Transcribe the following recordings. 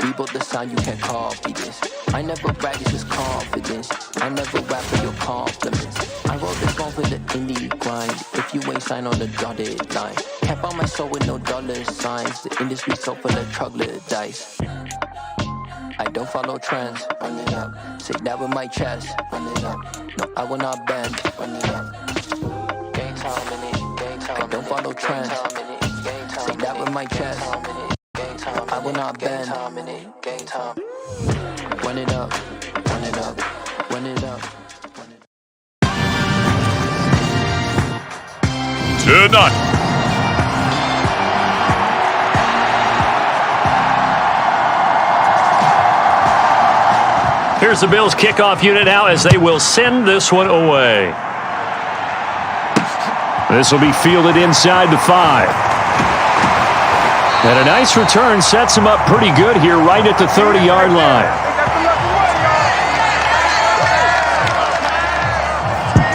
We built the sound, you can't copy this. I never brag, it's just confidence. I never rap for your compliments. I wrote this song for the indie grind. If you ain't signed on the dotted line, can't buy my soul with no dollar signs. The industry so full of troglodytes. I don't follow trends, run it up. Say that with my chest, run it up. No, I will not bend, run it up. Gang time in it, gang time. I don't follow trends, say that with my chest. I will not bend, gang time. Run it up, run it up, run it up. Tonight. Here's the Bills kickoff unit now as they will send this one away. This will be fielded inside the 5. And a nice return sets him up pretty good here right at the 30-yard line.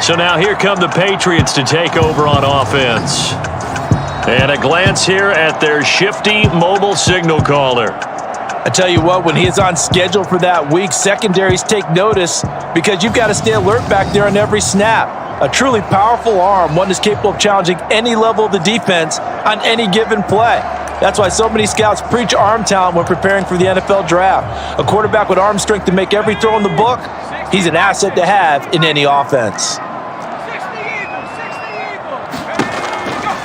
So now here come the Patriots to take over on offense. And a glance here at their shifty mobile signal caller. I tell you what, when he is on schedule for that week, secondaries take notice because you've got to stay alert back there on every snap. A truly powerful arm, one is capable of challenging any level of the defense on any given play. That's why so many scouts preach arm talent when preparing for the NFL draft. A quarterback with arm strength to make every throw in the book, he's an asset to have in any offense.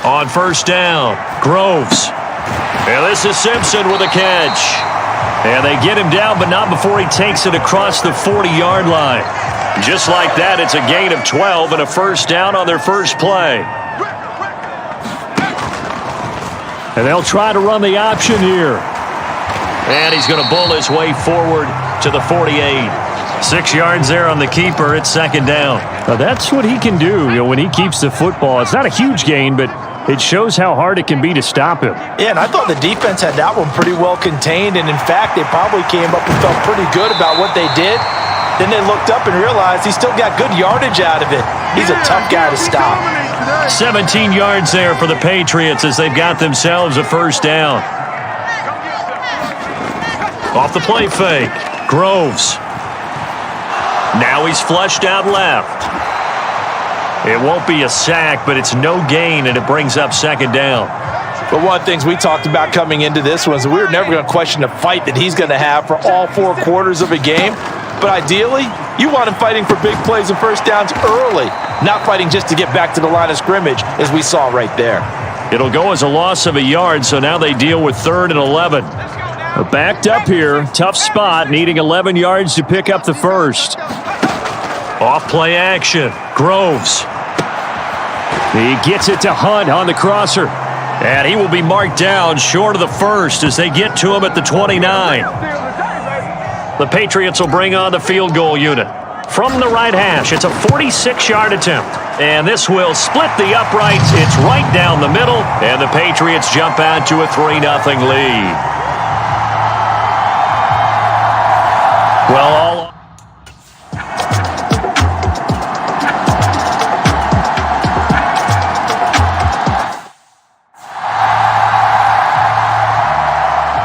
On first down, Groves. And this is Simpson with a catch. And they get him down, but not before he takes it across the 40-yard line. Just like that, it's a gain of 12 and a first down on their first play. And they'll try to run the option here. And he's going to bull his way forward to the 48. 6 yards there on the keeper. It's second down. Now that's what he can do, when he keeps the football. It's not a huge gain, but it shows how hard it can be to stop him. Yeah, and I thought the defense had that one pretty well contained, and in fact, they probably came up and felt pretty good about what they did. Then they looked up and realized he still got good yardage out of it. He's a tough guy to stop. 17 yards there for the Patriots as they've got themselves a first down. Off the play fake, Groves. Now he's flushed out left. It won't be a sack, but it's no gain, and it brings up second down. But one of the things we talked about coming into this was we were never going to question the fight that he's going to have for all 4 quarters of a game. But ideally, you want him fighting for big plays and first downs early, not fighting just to get back to the line of scrimmage, as we saw right there. It'll go as a loss of a yard, so now they deal with 3rd and 11. Backed up here, tough spot, needing 11 yards to pick up the first. Off play action, Groves. He gets it to Hunt on the crosser. And he will be marked down short of the first as they get to him at the 29. The Patriots will bring on the field goal unit. From the right hash, it's a 46-yard attempt. And this will split the uprights. It's right down the middle. And the Patriots jump out to a 3-0 lead. Well, all...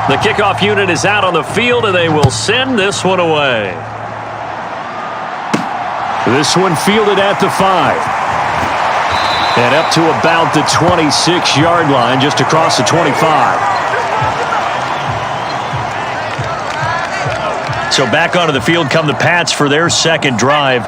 The kickoff unit is out on the field, and they will send this one away. This one fielded at the 5. And up to about the 26-yard line, just across the 25. So back onto the field come the Pats for their second drive.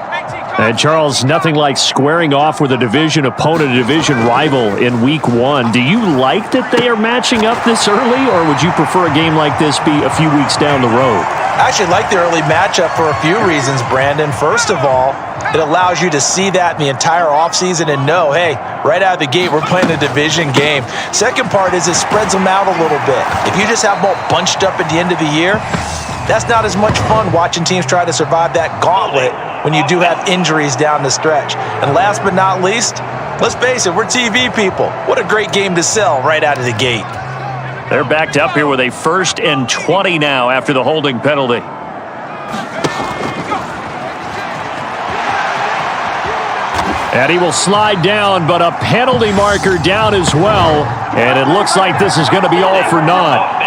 And Charles, nothing like squaring off with a division opponent, a division rival in week 1. Do you like that they are matching up this early, or would you prefer a game like this be a few weeks down the road? I actually like the early matchup for a few reasons, Brandon. First of all, it allows you to see that in the entire offseason and know, hey, right out of the gate, we're playing a division game. Second part is it spreads them out a little bit. If you just have them all bunched up at the end of the year, that's not as much fun watching teams try to survive that gauntlet when you do have injuries down the stretch. And last but not least, let's face it, we're TV people. What a great game to sell right out of the gate. They're backed up here with a 1st and 20 now after the holding penalty. And he will slide down, but a penalty marker down as well. And it looks like this is going to be all for naught.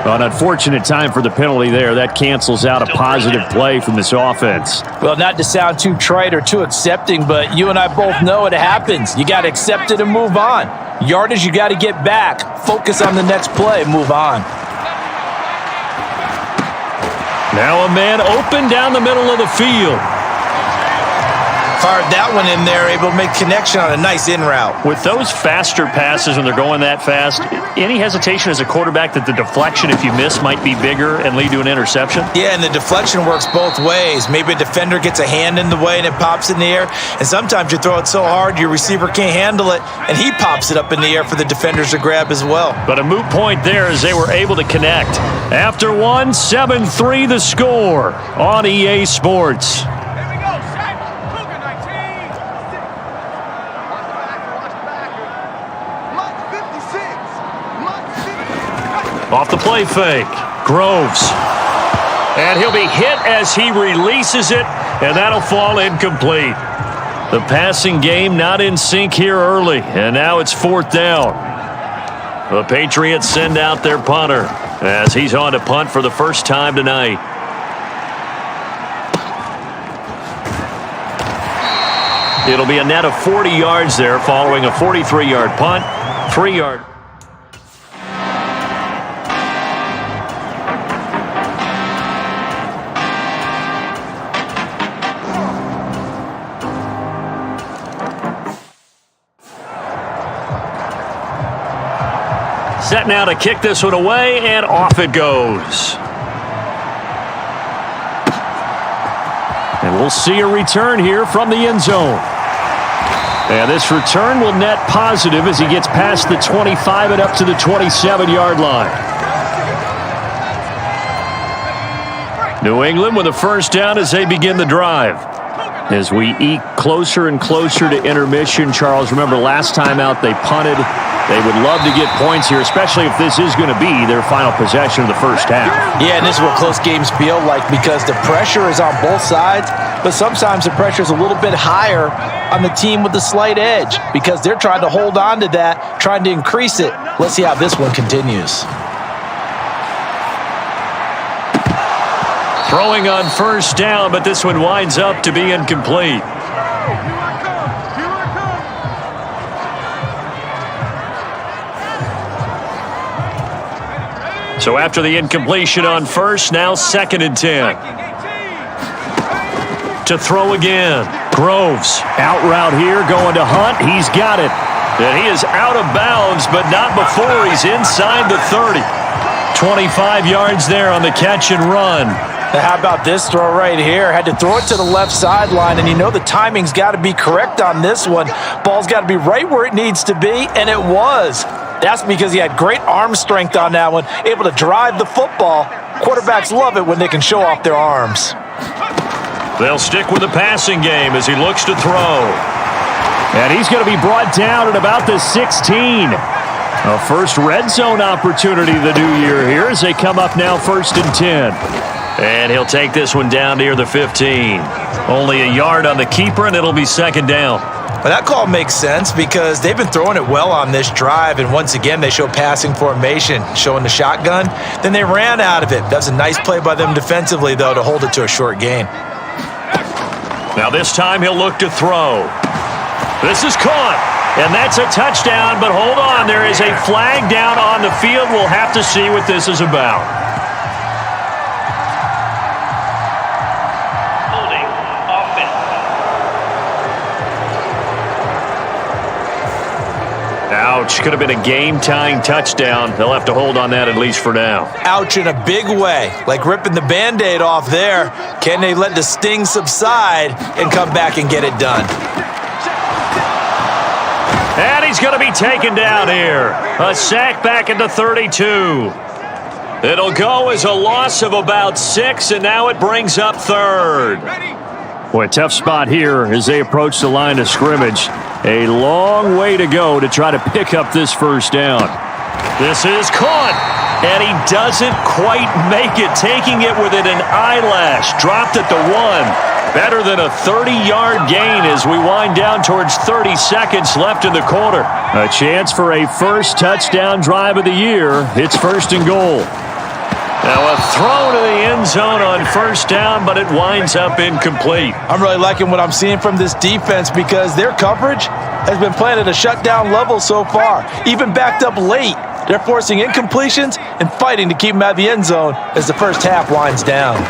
An unfortunate time for the penalty there. That cancels out a positive play from this offense. Well, not to sound too trite or too accepting, but you and I both know it happens. You got to accept it and move on. Yardage, you got to get back. Focus on the next play. Move on. Now a man open down the middle of the field. Fired that one in there, able to make connection on a nice in route. With those faster passes when they're going that fast, any hesitation as a quarterback that the deflection, if you miss, might be bigger and lead to an interception? Yeah, and the deflection works both ways. Maybe a defender gets a hand in the way and it pops in the air. And sometimes you throw it so hard your receiver can't handle it, and he pops it up in the air for the defenders to grab as well. But a moot point there as they were able to connect. After one, 7-3 the score on EA Sports. Off the play fake, Groves. And he'll be hit as he releases it, and that'll fall incomplete. The passing game not in sync here early, and now it's 4th down. The Patriots send out their punter as he's on to punt for the first time tonight. It'll be a net of 40 yards there following a 43-yard punt, 3-yard. Set now to kick this one away, and off it goes. And we'll see a return here from the end zone. And this return will net positive as he gets past the 25 and up to the 27-yard line. New England with a first down as they begin the drive. As we eke closer and closer to intermission, Charles, remember last time out they punted. They would love to get points here, especially if this is going to be their final possession of the first half. Yeah, and this is what close games feel like because the pressure is on both sides, but sometimes the pressure is a little bit higher on the team with the slight edge because they're trying to hold on to that, trying to increase it. Let's see how this one continues. Throwing on first down, but this one winds up to be incomplete. So after the incompletion on first, now 2nd and 10. To throw again. Groves. Out route here, going to Hunt. He's got it. And he is out of bounds, but not before he's inside the 30. 25 yards there on the catch and run. Now how about this throw right here? Had to throw it to the left sideline, and you know the timing's got to be correct on this one. Ball's got to be right where it needs to be, and it was. That's because he had great arm strength on that one, able to drive the football. Quarterbacks love it when they can show off their arms. They'll stick with the passing game as he looks to throw. And he's going to be brought down at about the 16. A first red zone opportunity the new year here as they come up now 1st and 10. And he'll take this one down near the 15. Only a yard on the keeper, and it'll be 2nd down. Well, that call makes sense because they've been throwing it well on this drive, and once again they show passing formation, showing the shotgun. Then they ran out of it. That was a nice play by them defensively, though, to hold it to a short gain. Now this time he'll look to throw. This is caught, and that's a touchdown, but hold on. There is a flag down on the field. We'll have to see what this is about. Ouch. Could have been a game-tying touchdown. They'll have to hold on that at least for now. Ouch in a big way. Like ripping the Band-Aid off there. Can they let the sting subside and come back and get it done? And he's going to be taken down here. A sack back at the 32. It'll go as a loss of about 6, and now it brings up 3rd. Boy, tough spot here as they approach the line of scrimmage. A long way to go to try to pick up this first down. This is caught, and he doesn't quite make it, taking it within an eyelash. Dropped at the 1. Better than a 30-yard gain as we wind down towards 30 seconds left in the quarter. A chance for a first touchdown drive of the year. It's 1st and goal. Now a throw to the end zone on first down, but it winds up incomplete. I'm really liking what I'm seeing from this defense because their coverage has been playing at a shutdown level so far. Even backed up late, they're forcing incompletions and fighting to keep them out of the end zone as the first half winds down.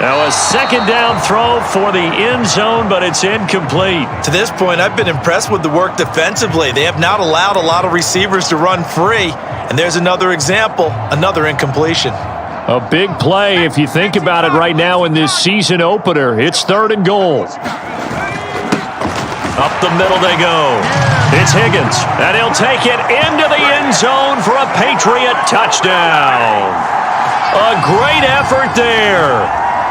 Now a second down throw for the end zone, but it's incomplete. To this point, I've been impressed with the work defensively. They have not allowed a lot of receivers to run free. And there's another example, another incompletion. A big play if you think about it right now in this season opener. It's 3rd and goal. Up the middle they go. It's Higgins, and he'll take it into the end zone for a Patriot touchdown. A great effort there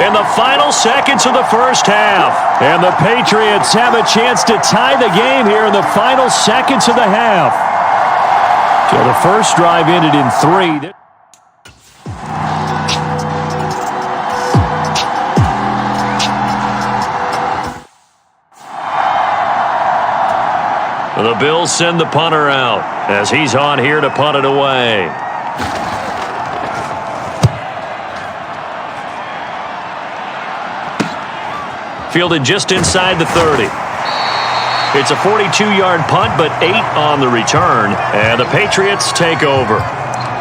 in the final seconds of the first half. And the Patriots have a chance to tie the game here in the final seconds of the half. So the first drive ended in 3. The Bills send the punter out as he's on here to punt it away. Fielded just inside the 30. It's a 42-yard punt, but 8 on the return, and the Patriots take over.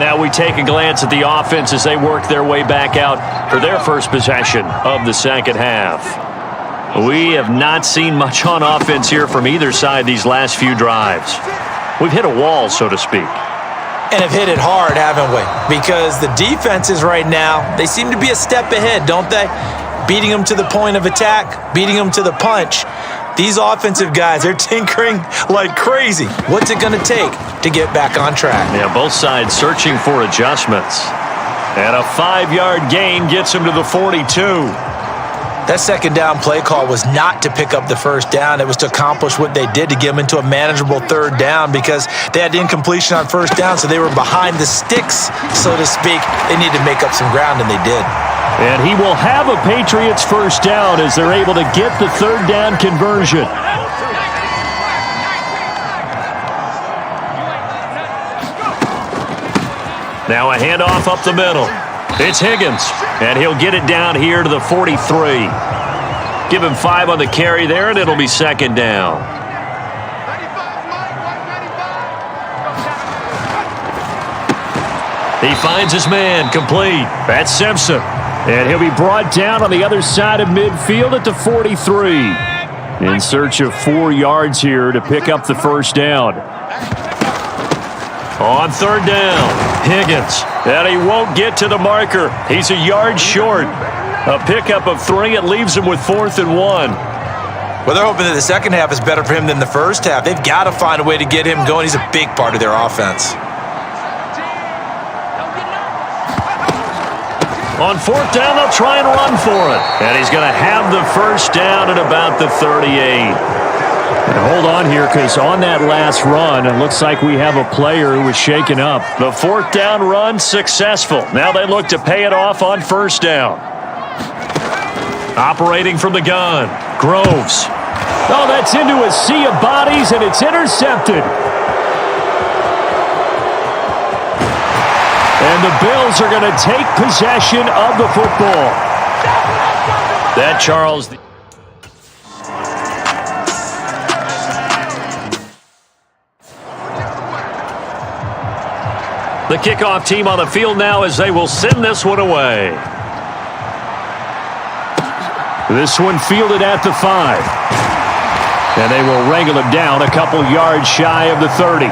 Now we take a glance at the offense as they work their way back out for their first possession of the second half. We have not seen much on offense here from either side these last few drives. We've hit a wall, so to speak. And have hit it hard, haven't we? Because the defenses right now, they seem to be a step ahead, don't they? Beating them to the point of attack, beating them to the punch. These offensive guys, they're tinkering like crazy. What's it going to take to get back on track? Yeah, both sides searching for adjustments. And a 5-yard gain gets them to the 42. That second down play call was not to pick up the first down. It was to accomplish what they did to get them into a manageable third down because they had incompletion on first down, so they were behind the sticks, so to speak. They needed to make up some ground, and they did. And he will have a Patriots first down as they're able to get the third down conversion. Now a handoff up the middle. It's Higgins, and he'll get it down here to the 43. Give him 5 on the carry there, and it'll be second down. He finds his man, complete. That's Simpson. And he'll be brought down on the other side of midfield at the 43. In search of 4 yards here to pick up the first down. On third down, Higgins. And he won't get to the marker. He's a yard short. A pickup of 3. It leaves him with 4th and 1. Well, they're hoping that the second half is better for him than the first half. They've got to find a way to get him going. He's a big part of their offense. On fourth down, they'll try and run for it. And he's going to have the first down at about the 38. And hold on here, because on that last run, it looks like we have a player who was shaken up. The fourth down run successful. Now they look to pay it off on first down. Operating from the gun, Groves. Oh, that's into a sea of bodies, and it's intercepted. And the Bills are going to take possession of the football. That, Charles. The kickoff team on the field now as they will send this one away. This one fielded at the 5. And they will wrangle him down a couple yards shy of the 30.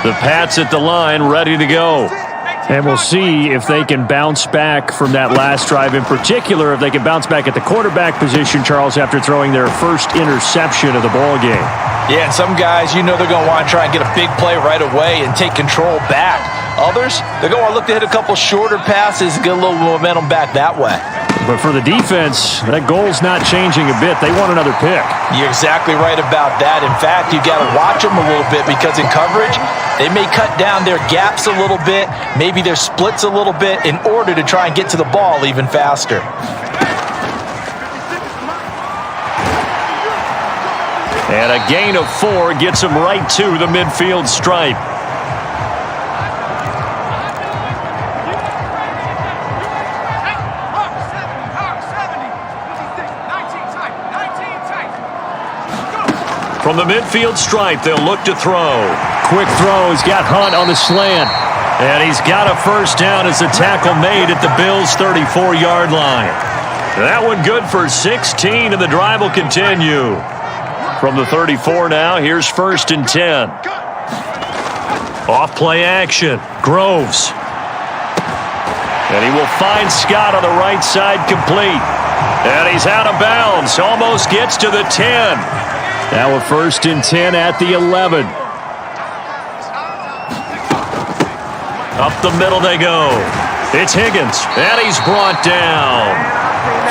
The Pats at the line, ready to go. And we'll see if they can bounce back from that last drive. In particular, if they can bounce back at the quarterback position, Charles, after throwing their first interception of the ball game. Yeah, and some guys, you know they're going to want to try and get a big play right away and take control back. Others, they're going to look to hit a couple shorter passes and get a little momentum back that way. But for the defense, that goal's not changing a bit. They want another pick. You're exactly right about that. In fact, you've got to watch them a little bit because in coverage, they may cut down their gaps a little bit, maybe their splits a little bit in order to try and get to the ball even faster. And a gain of 4 gets him right to the midfield stripe. From the midfield stripe, they'll look to throw. Quick throw. He's got Hunt on the slant. And he's got a first down as the tackle made at the Bills' 34-yard line. That one good for 16, and the drive will continue. From the 34 now, here's 1st and 10. Off play action. Groves. And he will find Scott on the right side, complete. And he's out of bounds. Almost gets to the 10. Now a 1st and 10 at the 11. Up the middle they go. It's Higgins. And he's brought down.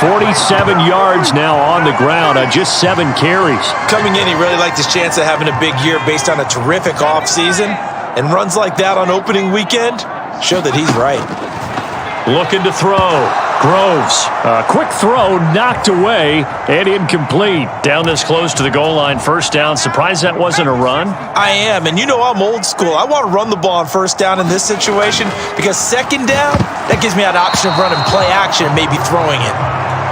47 yards now on the ground on just 7 carries. Coming in, he really liked his chance of having a big year based on a terrific offseason. And runs like that on opening weekend show that he's right. Looking to throw. Groves. A quick throw knocked away and incomplete. Down this close to the goal line, 1st down. Surprised that wasn't a run? I am, and you know I'm old school. I want to run the ball on 1st down in this situation because 2nd down, that gives me an option of running play action and maybe throwing it.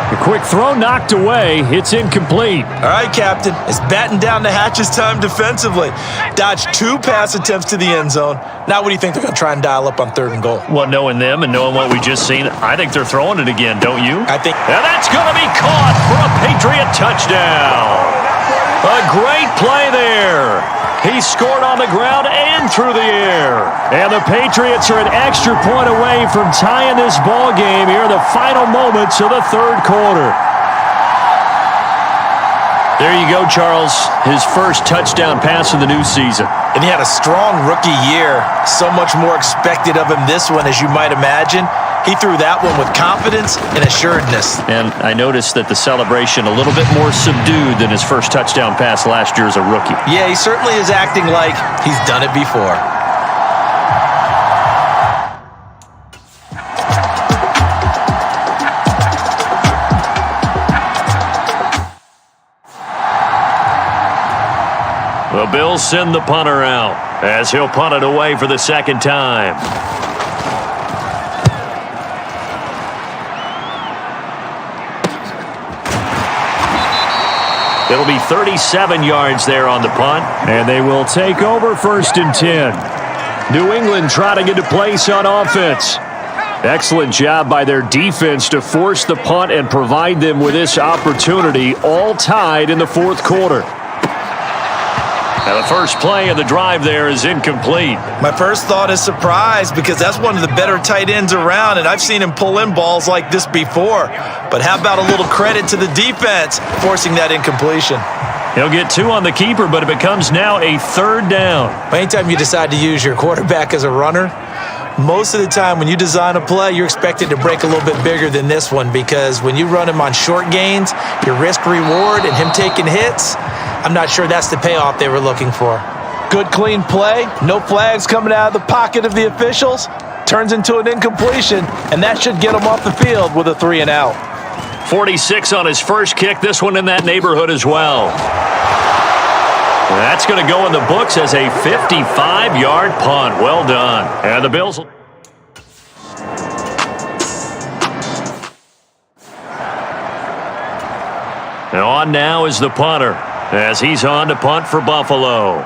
A quick throw knocked away. It's incomplete. All right, Captain. It's batten down the hatches time defensively. Dodged 2 pass attempts to the end zone. Now what do you think they're going to try and dial up on 3rd and goal? Well, knowing them and knowing what we just seen, I think they're throwing it again, don't you? I think. And that's going to be caught for a Patriot touchdown. A great play there. He scored on the ground and through the air. And the Patriots are an extra point away from tying this ball game here in the final moments of the 3rd quarter. There you go, Charles. His first touchdown pass of the new season. And he had a strong rookie year. So much more expected of him this one, as you might imagine. He threw that one with confidence and assuredness. And I noticed that the celebration a little bit more subdued than his first touchdown pass last year as a rookie. Yeah, he certainly is acting like he's done it before. The Bills send the punter out as he'll punt it away for the 2nd time. It'll be 37 yards there on the punt. And they will take over 1st and 10. New England trying to get a place on offense. Excellent job by their defense to force the punt and provide them with this opportunity, all tied in the 4th quarter. Now the first play of the drive there is incomplete. My first thought is surprise because that's one of the better tight ends around, and I've seen him pull in balls like this before. But how about a little credit to the defense forcing that incompletion? He'll get 2 on the keeper, but it becomes now a 3rd down. Anytime you decide to use your quarterback as a runner, most of the time when you design a play, you're expected to break a little bit bigger than this one because when you run him on short gains, your risk-reward and him taking hits, I'm not sure that's the payoff they were looking for. Good, clean play, no flags coming out of the pocket of the officials, turns into an incompletion, and that should get him off the field with a 3 and out. 46 on his first kick, this one in that neighborhood as well. That's going to go in the books as a 55-yard punt. Well done. And the Bills will... And on now is the punter as he's on to punt for Buffalo.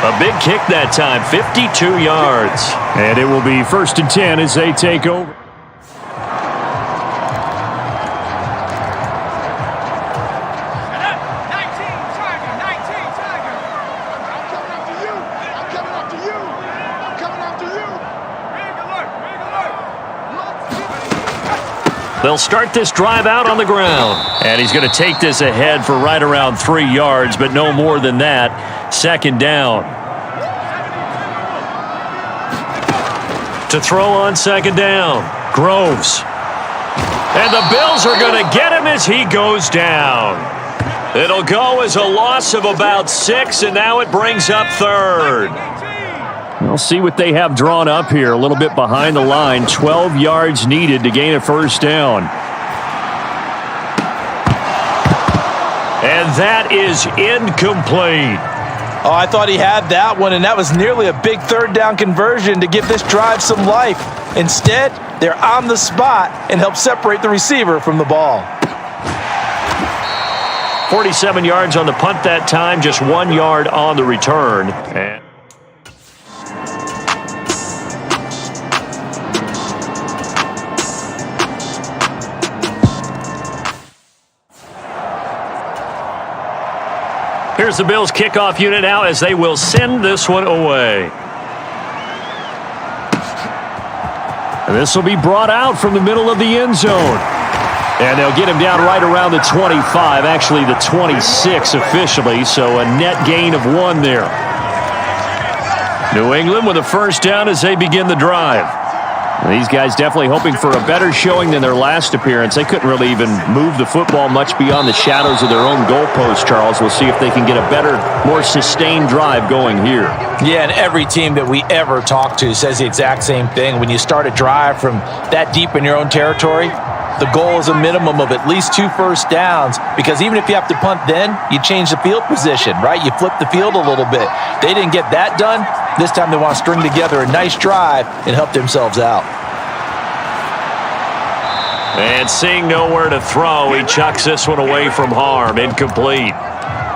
A big kick that time, 52 yards. And it will be 1st and 10 as they take over. They'll start this drive out on the ground. And he's going to take this ahead for right around 3 yards, but no more than that. 2nd down. To throw on 2nd down. Groves. And the Bills are going to get him as he goes down. It'll go as a loss of about 6, and now it brings up 3rd. We'll see what they have drawn up here. A little bit behind the line. 12 yards needed to gain a 1st down. And that is incomplete. Oh, I thought he had that one, and that was nearly a big 3rd down conversion to give this drive some life. Instead, they're on the spot and help separate the receiver from the ball. 47 yards on the punt that time, just 1 yard on the return. And here's the Bills' kickoff unit now as they will send this one away. And this will be brought out from the middle of the end zone. And they'll get him down right around the 25, actually the 26 officially, so a net gain of 1 there. New England with a first down as they begin the drive. These guys definitely hoping for a better showing than their last appearance. They couldn't really even move the football much beyond the shadows of their own goalpost, Charles. We'll see if they can get a better, more sustained drive going here. Yeah, and every team that we ever talk to says the exact same thing. When you start a drive from that deep in your own territory, the goal is a minimum of at least 2 first downs, because even if you have to punt then, you change the field position, right? You flip the field a little bit. They didn't get that done. This time they want to string together a nice drive and help themselves out. And seeing nowhere to throw, he chucks this one away from harm. Incomplete.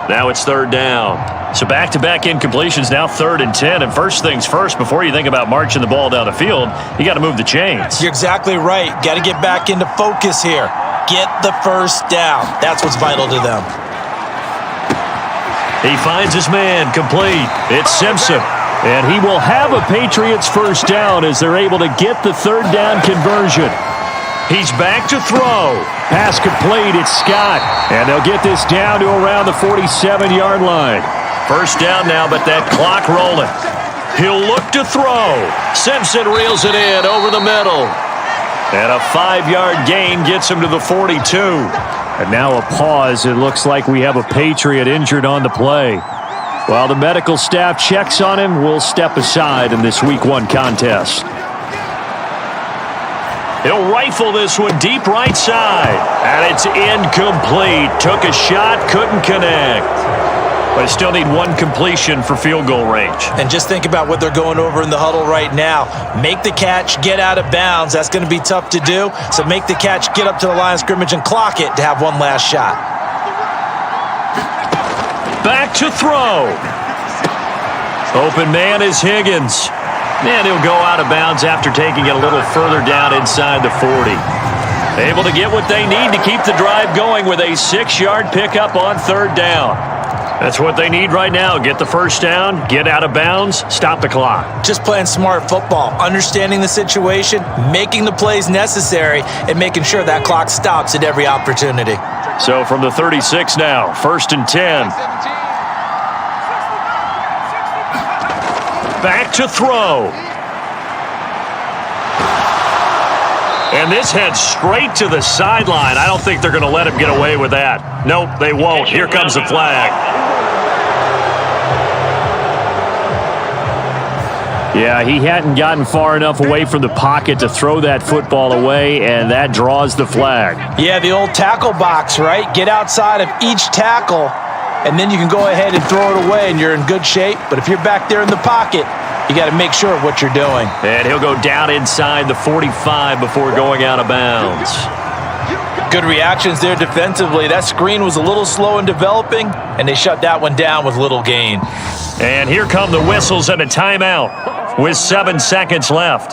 Now it's 3rd down. So back-to-back incompletions, now 3rd and 10. And first things first, before you think about marching the ball down the field, you got to move the chains. You're exactly right. Got to get back into focus here. Get the first down. That's what's vital to them. He finds his man, complete. It's Simpson. And he will have a Patriots first down as they're able to get the 3rd down conversion. He's back to throw. Pass complete. It's Scott. And they'll get this down to around the 47-yard line. First down now, but that clock rolling. He'll look to throw. Simpson reels it in over the middle. And a 5-yard gain gets him to the 42. And now a pause. It looks like we have a Patriot injured on the play. While the medical staff checks on him, we'll step aside in this Week 1 contest. He'll rifle this one deep right side. And it's incomplete. Took a shot, couldn't connect. But still need 1 completion for field goal range. And just think about what they're going over in the huddle right now. Make the catch, get out of bounds. That's going to be tough to do. So make the catch, get up to the line of scrimmage, and clock it to have 1 last shot. Back to throw. Open man is Higgins. And he'll go out of bounds after taking it a little further down inside the 40. Able to get what they need to keep the drive going with a 6-yard pickup on 3rd down. That's what they need right now. Get the first down, get out of bounds, stop the clock. Just playing smart football, understanding the situation, making the plays necessary, and making sure that clock stops at every opportunity. So from the 36 now, 1st and 10. Back to throw. And this heads straight to the sideline. I don't think they're going to let him get away with that. Nope, they won't. Here comes the flag. Yeah, he hadn't gotten far enough away from the pocket to throw that football away, and that draws the flag. Yeah, the old tackle box, right? Get outside of each tackle, and then you can go ahead and throw it away, and you're in good shape. But if you're back there in the pocket, you got to make sure of what you're doing. And he'll go down inside the 45 before going out of bounds. Good reactions there defensively. That screen was a little slow in developing, and they shut that one down with little gain. And here come the whistles and a timeout with 7 seconds left.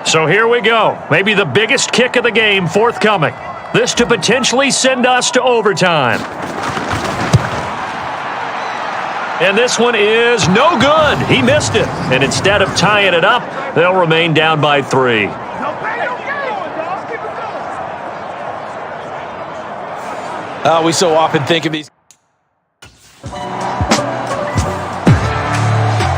So here we go. Maybe the biggest kick of the game forthcoming. This to potentially send us to overtime. And this one is no good. He missed it. And instead of tying it up, they'll remain down by 3. We so often think of these.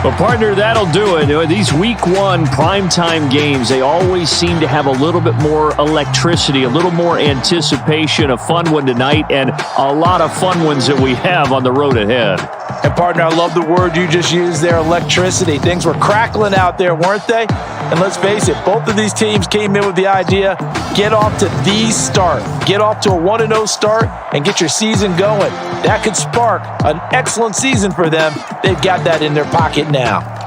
Well, partner, that'll do it. These Week 1 primetime games, they always seem to have a little bit more electricity, a little more anticipation. A fun one tonight, and a lot of fun ones that we have on the road ahead. And partner, I love the word you just used there, electricity. Things were crackling out there, weren't they? And let's face it, both of these teams came in with the idea, get off to the start. Get off to a 1-0 start and get your season going. That could spark an excellent season for them. They've got that in their pocket now.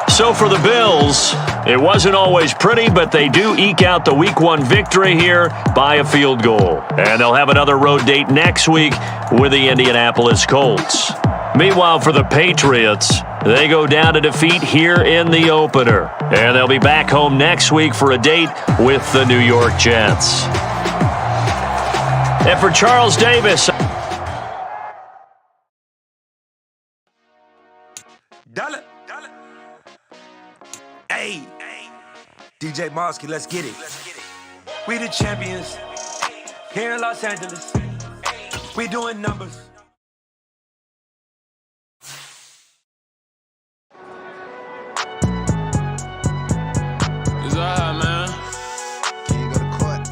So for the Bills, it wasn't always pretty, but they do eke out the Week 1 victory here by a field goal. And they'll have another road date next week with the Indianapolis Colts. Meanwhile, for the Patriots, they go down to defeat here in the opener. And they'll be back home next week for a date with the New York Jets. And for Charles Davis. Hey, DJ Mosky, let's get it. We the champions here in Los Angeles. We doing numbers. It's alright, man. Can you go to court?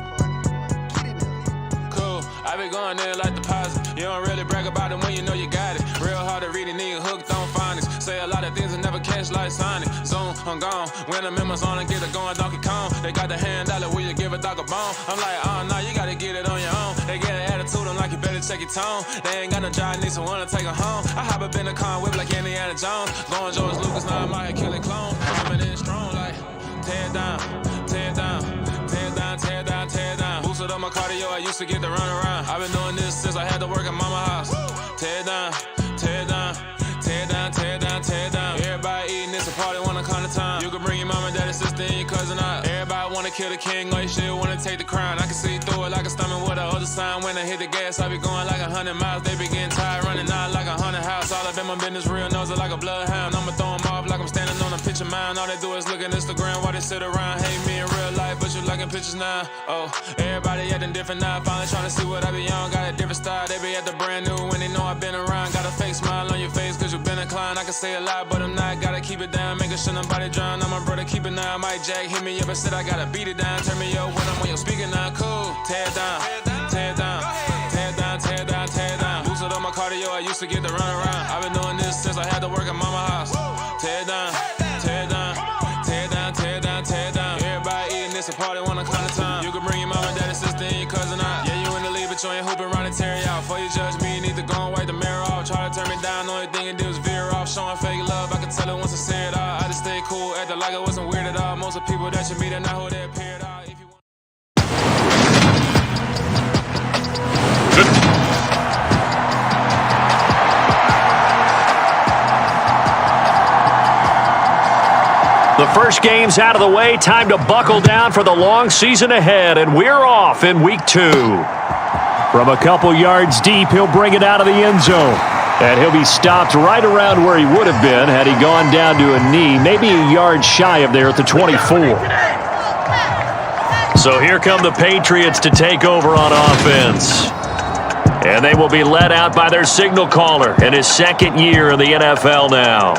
Cool. I be going there like deposit. You don't really brag about it when you know you got it. Real hard to read a nigga hooked on phonics. Say a lot of things and never catch like Sonic. Zone, I'm gone. When the members on and get it going Donkey Kong. They got the hand dollar, will you give a dog a bone? I'm like, nah, you gotta get it on your own. They get an attitude, I'm like, you better check your tone. They ain't got no job, need someone to take her home. I hop up in the car, whip like Indiana Jones. Going George Lucas, now I'm out here killing clone. Coming in strong like, tear down, tear down, tear down, tear down, tear down. Boosted up my cardio, I used to get to run around. I've been doing this since I had to work at mama house. Tear down, tear down, tear down, tear down, tear down. Everybody eating this a party, wanna come to time. You can bring your mom and daddy, sister, and your cousin out. Everybody wanna kill the king, or you shit wanna take the crown. I can see through it like a stomach with a other sign. When I hit the gas, I be going like 100 miles. They be getting tired, running out like 100 house. All up in my business, real nose like a bloodhound. I'ma throw them off like I'm standing on a picture mound. All they do is look at Instagram while they sit around. Hate me in real life, but you liking pictures now. Oh, everybody acting different now. Finally trying to see what I be on. Got a different style, they be at the brand new when they know I've been around. Got a fake smile on your face cause you been inclined. I can say a lot, but I'm not. Gotta keep it down, making sure nobody drown. I'm my brother, keep it now. Mike Jack hit me up and said I gotta beat it down. Turn me up when I'm on your speaker now. Cool, tear down, tear down, tear down, tear down, tear down. Boosted up my cardio, I used to get to run around. I've been doing this since I had to work at mama house. Tear down, tear down, tear down, tear down, tear down. Everybody eating this a party, wanna come to time. You can bring your mom and daddy, sister, and your cousin out. Yeah, you in the league, but you ain't hooping around and tear out. Before you judge me, you need to go and wipe the mirror off. Try to turn me down, only thing it do is veer off. Showing fake love, I can tell it once I say it all. I just stay cool, acting like I wasn't weird at all. Most of the people that you meet are not who they appear at all. If you want The first game's out of the way. Time to buckle down for the long season ahead, and we're off in Week 2. From a couple yards deep, he'll bring it out of the end zone. And he'll be stopped right around where he would have been had he gone down to a knee, maybe a yard shy of there at the 24. So here come the Patriots to take over on offense. And they will be led out by their signal caller in his second year in the NFL now.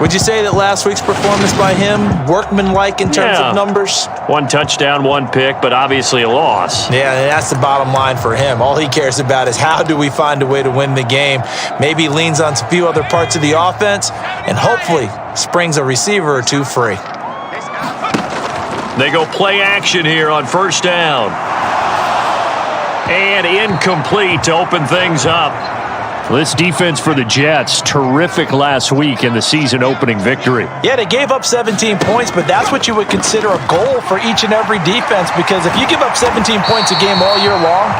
Would you say that last week's performance by him, workmanlike in terms of numbers? One touchdown, one pick, but obviously a loss. Yeah, and that's the bottom line for him. All he cares about is how do we find a way to win the game. Maybe leans on a few other parts of the offense and hopefully springs a receiver or two free. They go play action here on first down. And incomplete to open things up. This defense for the Jets, terrific last week in the season-opening victory. Yeah, they gave up 17 points, but that's what you would consider a goal for each and every defense, because if you give up 17 points a game all year long,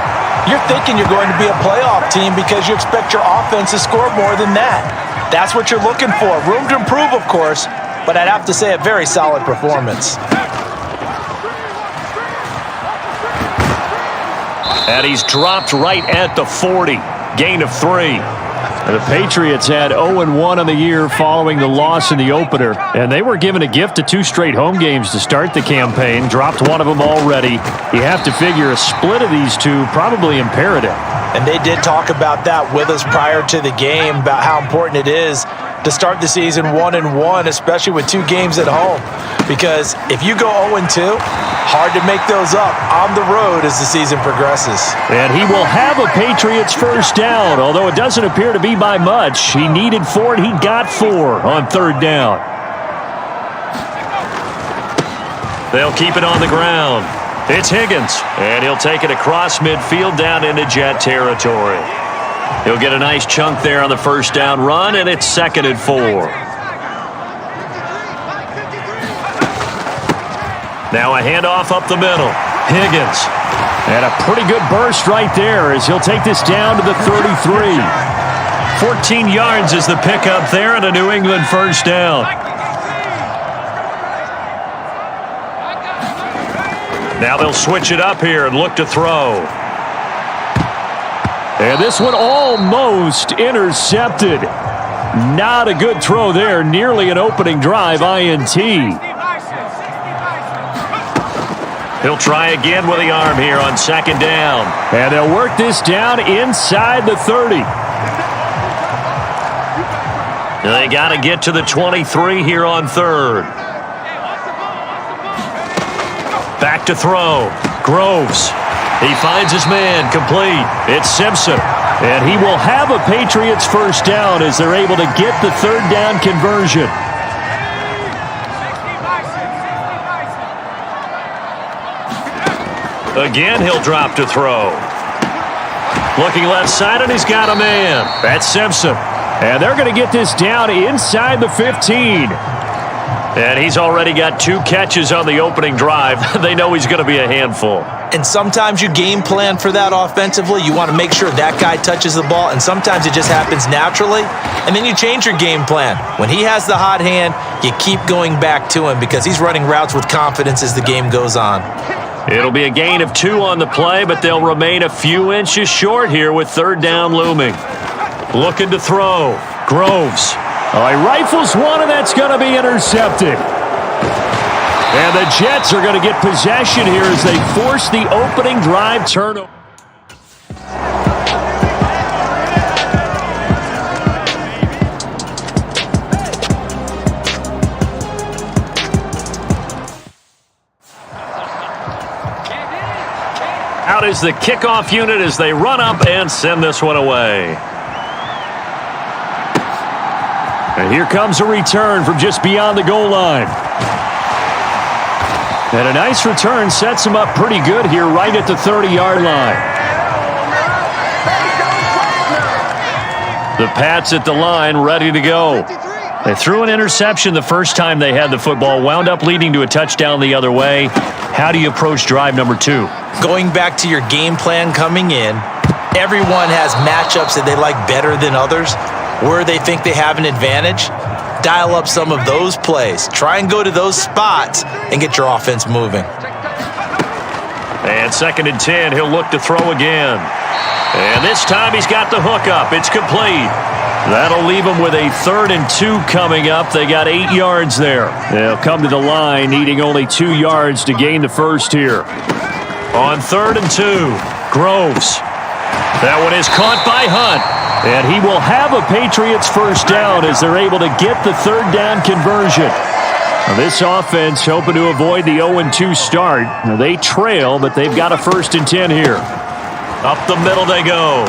you're thinking you're going to be a playoff team because you expect your offense to score more than that. That's what you're looking for. Room to improve, of course, but I'd have to say a very solid performance. And he's dropped right at the 40. Gain of 3. The Patriots had 0-1 on the year following the loss in the opener, and they were given a gift of 2 straight home games to start the campaign. Dropped one of them already. You have to figure a split of these two probably imperative. And they did talk about that with us prior to the game, about how important it is to start the season 1-1, especially with 2 games at home. Because if you go 0-2, hard to make those up on the road as the season progresses. And he will have a Patriots first down, although it doesn't appear to be by much. He needed 4, and he got 4 on third down. They'll keep it on the ground. It's Higgins, and he'll take it across midfield down into Jet territory. He'll get a nice chunk there on the first down run, and it's 2nd and 4. Now a handoff up the middle. Higgins. And a pretty good burst right there as he'll take this down to the 33. 14 yards is the pickup there and a New England first down. Now they'll switch it up here and look to throw. And this one almost intercepted. Not a good throw there. Nearly an opening drive INT. He'll try again with the arm here on 2nd down. And they'll work this down inside the 30. They got to get to the 23 here on 3rd. Back to throw. Groves. He finds his man complete. It's Simpson. And he will have a Patriots first down as they're able to get the 3rd down conversion. Again, he'll drop to throw. Looking left side, and he's got a man. That's Simpson. And they're going to get this down inside the 15. And he's already got 2 catches on the opening drive. They know he's going to be a handful. And sometimes you game plan for that offensively. You want to make sure that guy touches the ball, and sometimes it just happens naturally. And then you change your game plan. When he has the hot hand, you keep going back to him because he's running routes with confidence as the game goes on. It'll be a gain of 2 on the play, but they'll remain a few inches short here with 3rd down looming. Looking to throw. Groves. Oh, he rifles one, and that's going to be intercepted. And the Jets are going to get possession here as they force the opening drive turnover. Out is the kickoff unit as they run up and send this one away. And here comes a return from just beyond the goal line. And a nice return sets him up pretty good here right at the 30-yard line. The Pats at the line ready to go. They threw an interception the first time they had the football, wound up leading to a touchdown the other way. How do you approach drive number 2? Going back to your game plan coming in, everyone has matchups that they like better than others, where they think they have an advantage. Dial up some of those plays. Try and go to those spots and get your offense moving. And 2nd and 10, he'll look to throw again. And this time he's got the hook up. It's complete. That'll leave them with a 3rd and 2 coming up. They got 8 yards there. They'll come to the line needing only 2 yards to gain the first here. On 3rd and 2, Groves. That one is caught by Hunt. And he will have a Patriots first down as they're able to get the 3rd down conversion. Now this offense hoping to avoid the 0-2 start. Now they trail, but they've got a 1st and 10 here. Up the middle they go.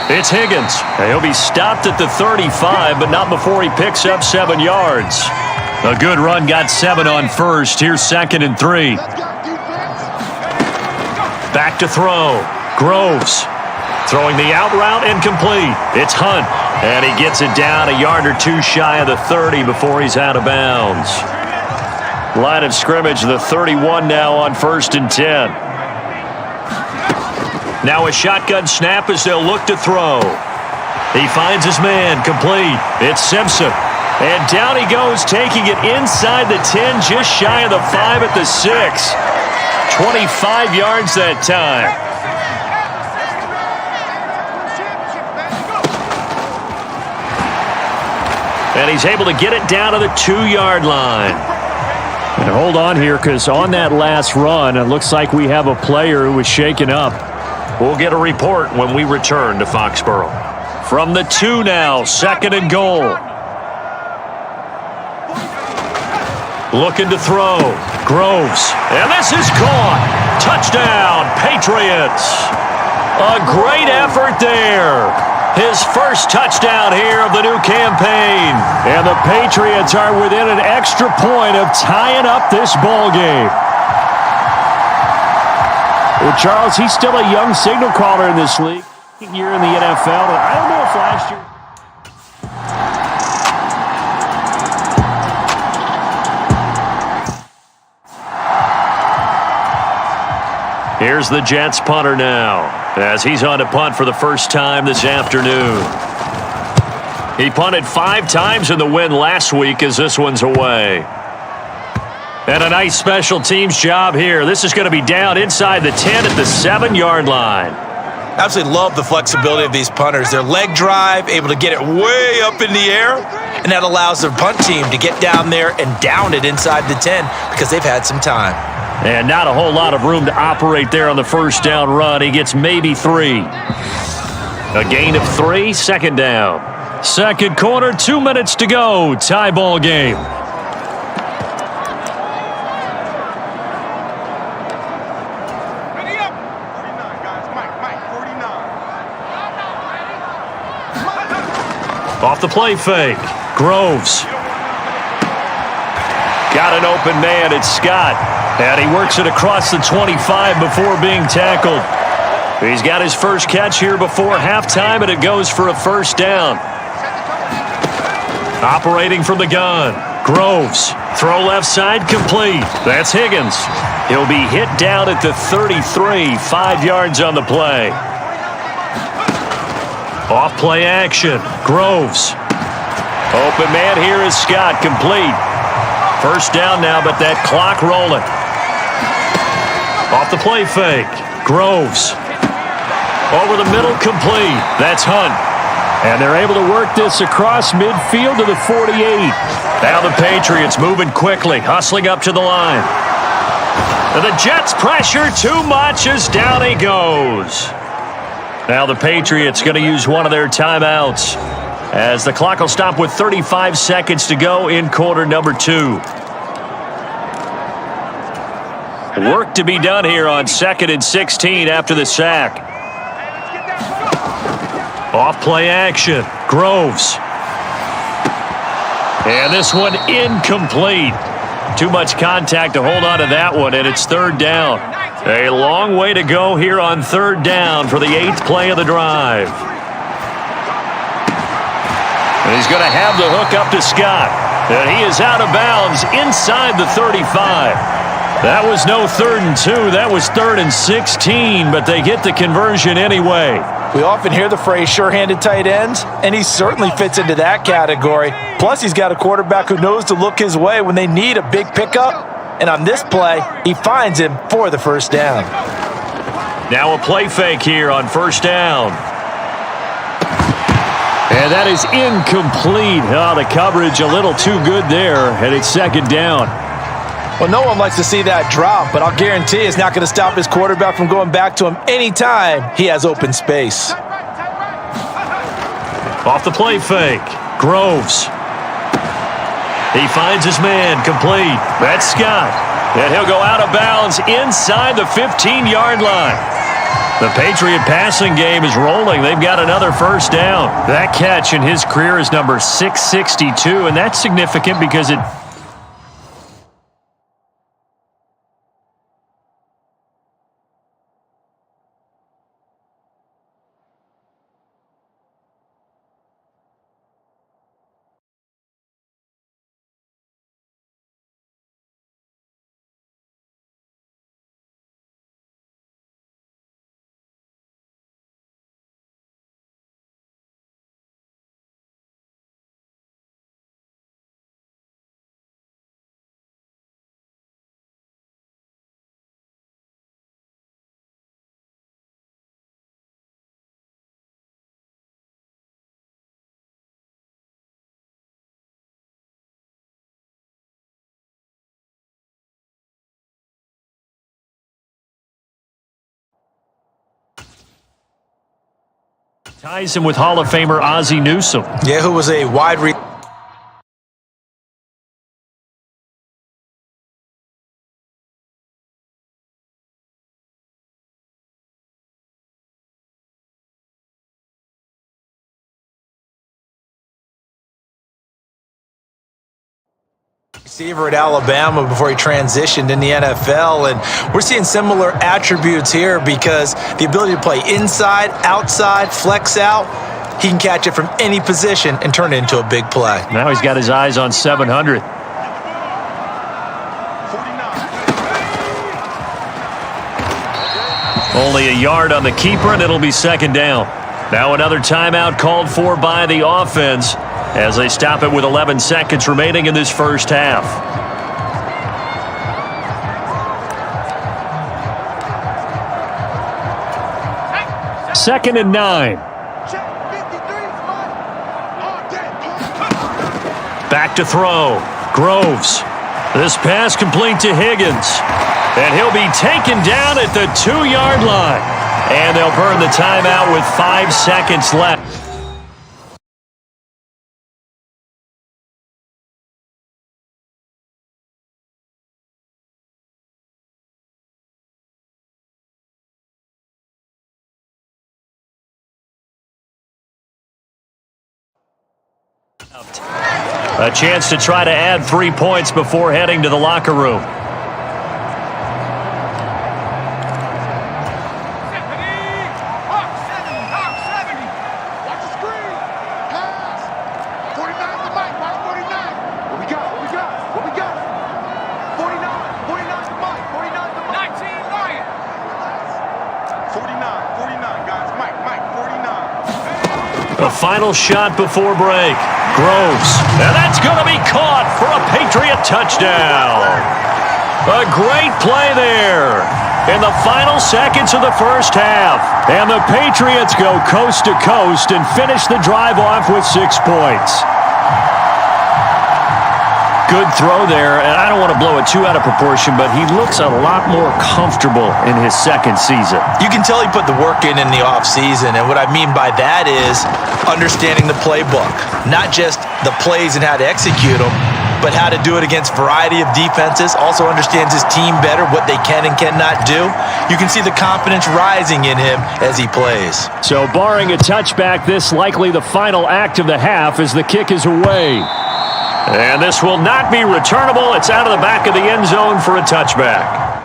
It's Higgins. And he'll be stopped at the 35, but not before he picks up 7 yards. A good run got 7 on first. Here's 2nd and 3. Back to throw. Groves. Throwing the out route incomplete. It's Hunt. And he gets it down a yard or 2 shy of the 30 before he's out of bounds. Line of scrimmage, the 31 now on 1st and 10. Now a shotgun snap as they'll look to throw. He finds his man complete. It's Simpson. And down he goes, taking it inside the 10, just shy of the 5 at the 6. 25 yards that time. And he's able to get it down to the 2-yard line. And hold on here, because on that last run, it looks like we have a player who was shaken up. We'll get a report when we return to Foxborough. From the 2 now, 2nd and goal. Looking to throw. Groves. And this is caught. Touchdown, Patriots. A great effort there. His first touchdown here of the new campaign. And the Patriots are within an extra point of tying up this ball game. Well, Charles, he's still a young signal caller in this league. Year in the NFL. I don't know if last year... Here's the Jets punter now, as he's on to punt for the first time this afternoon. He punted 5 times in the win last week as this one's away. And a nice special teams job here. This is going to be down inside the 10 at the 7-yard line. Absolutely love the flexibility of these punters. Their leg drive, able to get it way up in the air, and that allows their punt team to get down there and down it inside the 10 because they've had some time. And not a whole lot of room to operate there on the first down run. He gets maybe 3. A gain of 3, second down. Second quarter, 2 minutes to go. Tie ball game. Off the play fake. Groves. Got an open man. It's Scott. And he works it across the 25 before being tackled. He's got his first catch here before halftime, and it goes for a first down. Operating from the gun. Groves. Throw left side complete. That's Higgins. He'll be hit down at the 33, 5 yards on the play. Off play action. Groves. Open man here is Scott, complete. First down now, but that clock rolling. Off the play fake. Groves. Over the middle, complete. That's Hunt. And they're able to work this across midfield to the 48. Now the Patriots moving quickly, hustling up to the line. And the Jets pressure too much as down he goes. Now the Patriots going to use one of their timeouts as the clock will stop with 35 seconds to go in quarter number 2. Work to be done here on 2nd and 16 after the sack. Off play action. Groves. And this one incomplete. Too much contact to hold on to that one, and it's third down. A long way to go here on third down for the 8th play of the drive. And he's going to have the hook up to Scott. And he is out of bounds inside the 35. That was no 3rd and 2. That was 3rd and 16, but they get the conversion anyway. We often hear the phrase sure-handed tight ends, and he certainly fits into that category. Plus, he's got a quarterback who knows to look his way when they need a big pickup. And on this play, he finds him for the first down. Now a play fake here on first down. And that is incomplete. Oh, the coverage a little too good there, and it's second down. Well, no one likes to see that drop, but I'll guarantee it's not going to stop his quarterback from going back to him anytime he has open space. Off the play fake. Groves. He finds his man, complete. That's Scott. And he'll go out of bounds inside the 15-yard line. The Patriot passing game is rolling. They've got another first down. That catch in his career is number 662, and that's significant because it... ties him with Hall of Famer Ozzie Newsome. Yeah, who was a wide receiver. Receiver at Alabama before he transitioned in the NFL, and we're seeing similar attributes here because the ability to play inside, outside, flex out, he can catch it from any position and turn it into a big play. Now he's got his eyes on 700. Only a yard on the keeper, and it'll be second down. Now another timeout called for by the offense as they stop it with 11 seconds remaining in this first half. Second and 9. Back to throw. Groves. This pass complete to Higgins. And he'll be taken down at the 2-yard line. And they'll burn the timeout with 5 seconds left. A chance to try to add 3 points before heading to the locker room. The final shot before break. Groves. And that's going to be caught for a Patriot touchdown. A great play there in the final seconds of the first half. And the Patriots go coast to coast and finish the drive off with 6 points. Good throw there, and I don't want to blow it too out of proportion, but he looks a lot more comfortable in his second season. You can tell he put the work in the offseason, and what I mean by that is understanding the playbook. Not just the plays and how to execute them, but how to do it against a variety of defenses. Also understands his team better, what they can and cannot do. You can see the confidence rising in him as he plays. So barring a touchback, this likely the final act of the half as the kick is away. And this will not be returnable. It's out of the back of the end zone for a touchback.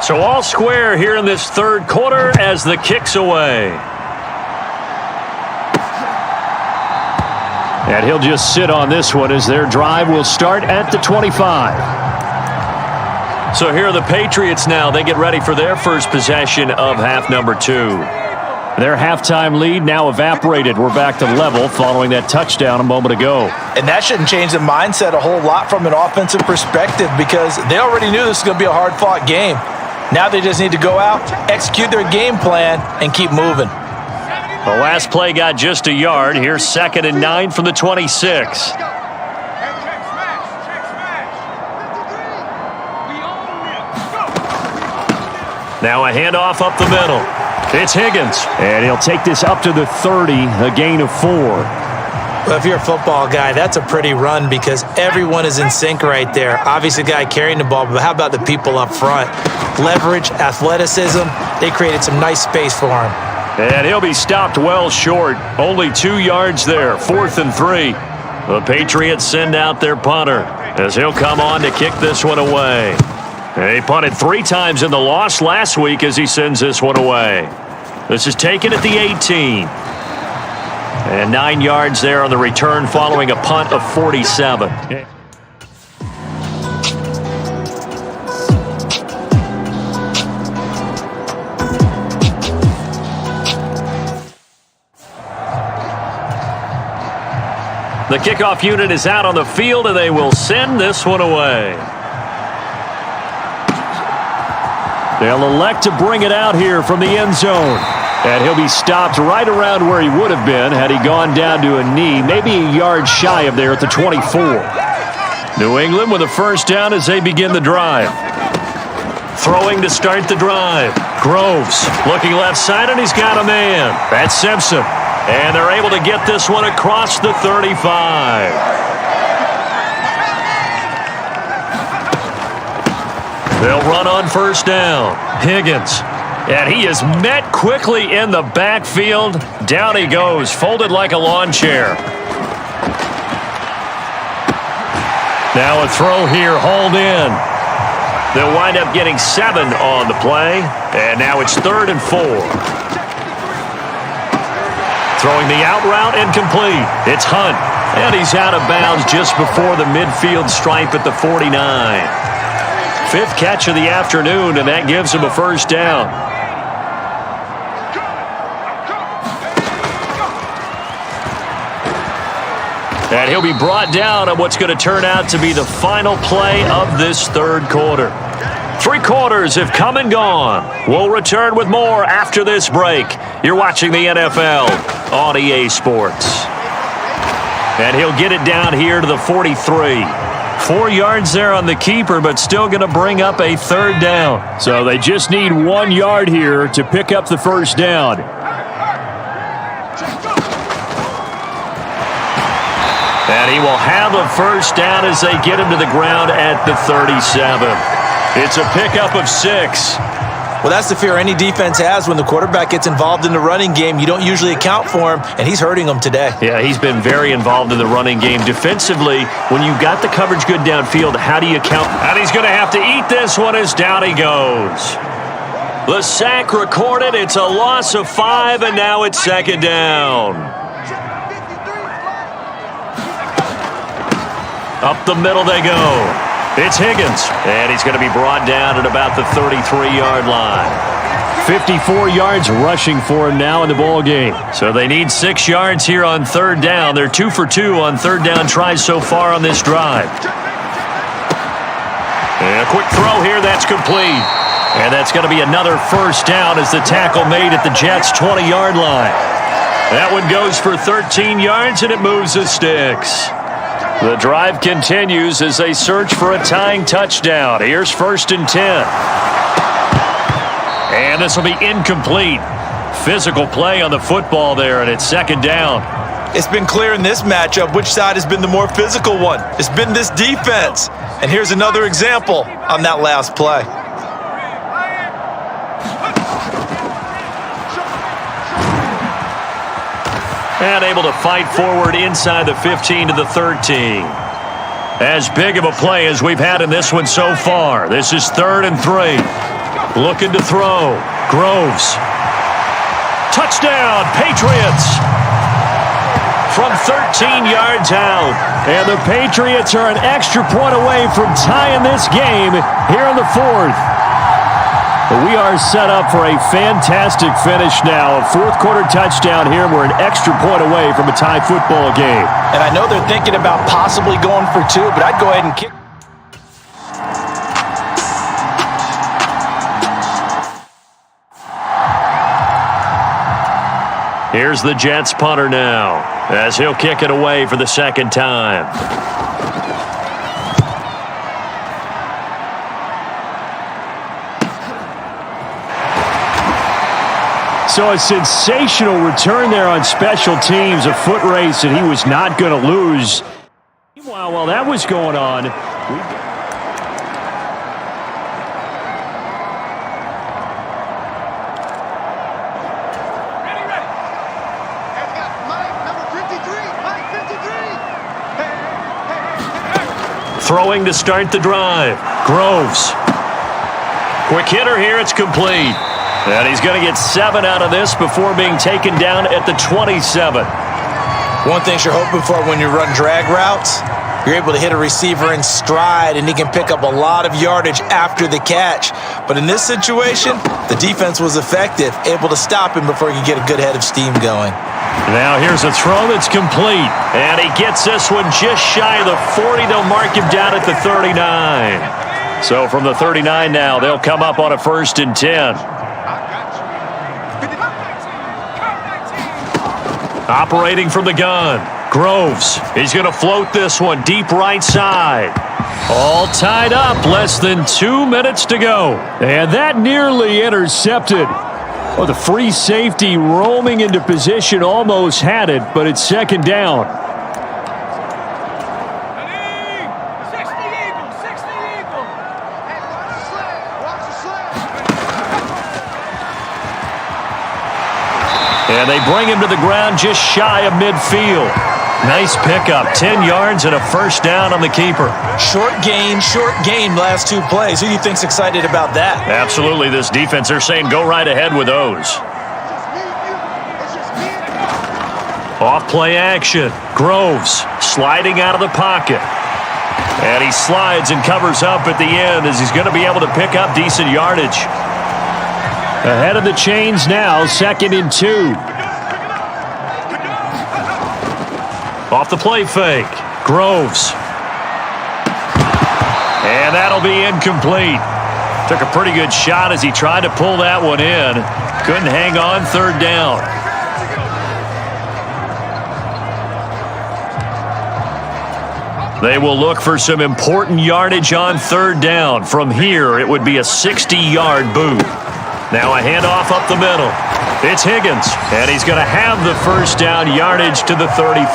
So all square here in this third quarter as the kick's away. And he'll just sit on this one as their drive will start at the 25. So here are the Patriots now. They get ready for their first possession of half number 2. Their halftime lead now evaporated. We're back to level following that touchdown a moment ago. And that shouldn't change the mindset a whole lot from an offensive perspective because they already knew this was going to be a hard-fought game. Now they just need to go out, execute their game plan, and keep moving. The last play got just a yard. Here's second and 9 from the 26. Now a handoff up the middle. It's Higgins. And he'll take this up to the 30, a gain of 4. Well, if you're a football guy, that's a pretty run because everyone is in sync right there. Obviously, the guy carrying the ball, but how about the people up front? Leverage, athleticism, they created some nice space for him. And he'll be stopped well short. Only 2 yards there, 4th and 3. The Patriots send out their punter as he'll come on to kick this one away. He punted 3 times in the loss last week as he sends this one away. This is taken at the 18. And 9 yards there on the return following a punt of 47. The kickoff unit is out on the field, and they will send this one away. They'll elect to bring it out here from the end zone. And he'll be stopped right around where he would have been had he gone down to a knee, maybe a yard shy of there at the 24. New England with a first down as they begin the drive. Throwing to start the drive. Groves looking left side, and he's got a man. That's Simpson. And they're able to get this one across the 35. They'll run on first down. Higgins. And he is met quickly in the backfield. Down he goes, folded like a lawn chair. Now a throw here, hauled in. They'll wind up getting 7 on the play. And now it's 3rd and 4. Throwing the out route, incomplete. It's Hunt. And he's out of bounds just before the midfield stripe at the 49. 5th catch of the afternoon, and that gives him a first down. And he'll be brought down on what's going to turn out to be the final play of this 3rd quarter. 3 quarters have come and gone. We'll return with more after this break. You're watching the NFL on EA Sports. And he'll get it down here to the 43. 4 yards there on the keeper, but still going to bring up a 3rd down. So they just need 1 yard here to pick up the first down. And he will have a first down as they get him to the ground at the 37. It's a pickup of 6. Well, that's the fear any defense has when the quarterback gets involved in the running game. You don't usually account for him, and he's hurting them today. Yeah, he's been very involved in the running game. Defensively, when you've got the coverage good downfield, how do you count? And he's going to have to eat this one as down he goes. The sack recorded. It's a loss of 5, and now it's 2nd down. Up the middle they go. It's Higgins, and he's going to be brought down at about the 33-yard line. 54 yards rushing for him now in the ball game. So they need 6 yards here on 3rd down. They're 2 for 2 on 3rd down tries so far on this drive. And a quick throw here, that's complete. And that's going to be another first down as the tackle made at the Jets' 20-yard line. That one goes for 13 yards, and it moves the sticks. The drive continues as they search for a tying touchdown. Here's 1st and 10. And this will be incomplete. Physical play on the football there, and it's 2nd down. It's been clear in this matchup which side has been the more physical one. It's been this defense. And here's another example on that last play. And able to fight forward inside the 15 to the 13. As big of a play as we've had in this one so far. This is 3rd and 3. Looking to throw. Groves. Touchdown, Patriots. From 13 yards out. And the Patriots are an extra point away from tying this game here in the 4th. We are set up for a fantastic finish now. A 4th quarter touchdown here. We're an extra point away from a tie football game. And I know they're thinking about possibly going for 2, but I'd go ahead and kick. Here's the Jets punter now as he'll kick it away for the 2nd time. So a sensational return there on special teams, a foot race that he was not going to lose. Meanwhile, while that was going on, throwing to start the drive. Groves. Quick hitter here, it's complete. And he's going to get 7 out of this before being taken down at the 27. One thing you're hoping for when you run drag routes, you're able to hit a receiver in stride, and he can pick up a lot of yardage after the catch. But in this situation, the defense was effective, able to stop him before he could get a good head of steam going. Now here's a throw that's complete. And he gets this one just shy of the 40. They'll mark him down at the 39. So from the 39 now, they'll come up on a 1st and 10. Operating from the gun. Groves. He's going to float this one deep right side. All tied up. Less than 2 minutes to go. And that nearly intercepted. Well, the free safety roaming into position almost had it, but it's 2nd down. And they bring him to the ground just shy of midfield. Nice pickup. 10 yards and a first down on the keeper. Short gain last two plays. Who do you think's excited about that? Absolutely. This defense, they're saying go right ahead with those. Off play action. Groves sliding out of the pocket. And he slides and covers up at the end as he's going to be able to pick up decent yardage. Ahead of the chains now, 2nd and 2. Off the play fake. Groves. And that'll be incomplete. Took a pretty good shot as he tried to pull that one in. Couldn't hang on, 3rd down. They will look for some important yardage on 3rd down. From here, it would be a 60-yard boot. Now a handoff up the middle. It's Higgins, and he's going to have the first down yardage to the 35.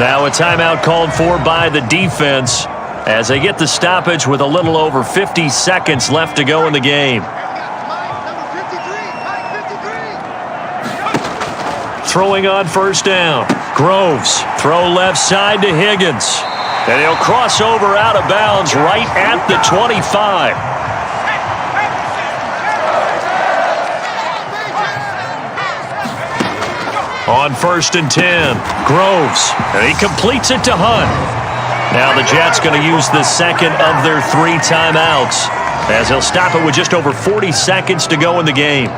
Now a timeout called for by the defense as they get the stoppage with a little over 50 seconds left to go in the game. Throwing on 1st down. Groves, throw left side to Higgins. And he'll cross over out of bounds right at the 25. On 1st and 10, Groves, and he completes it to Hunt. Now the Jets going to use the 2nd of their 3 timeouts as he'll stop it with just over 40 seconds to go in the game.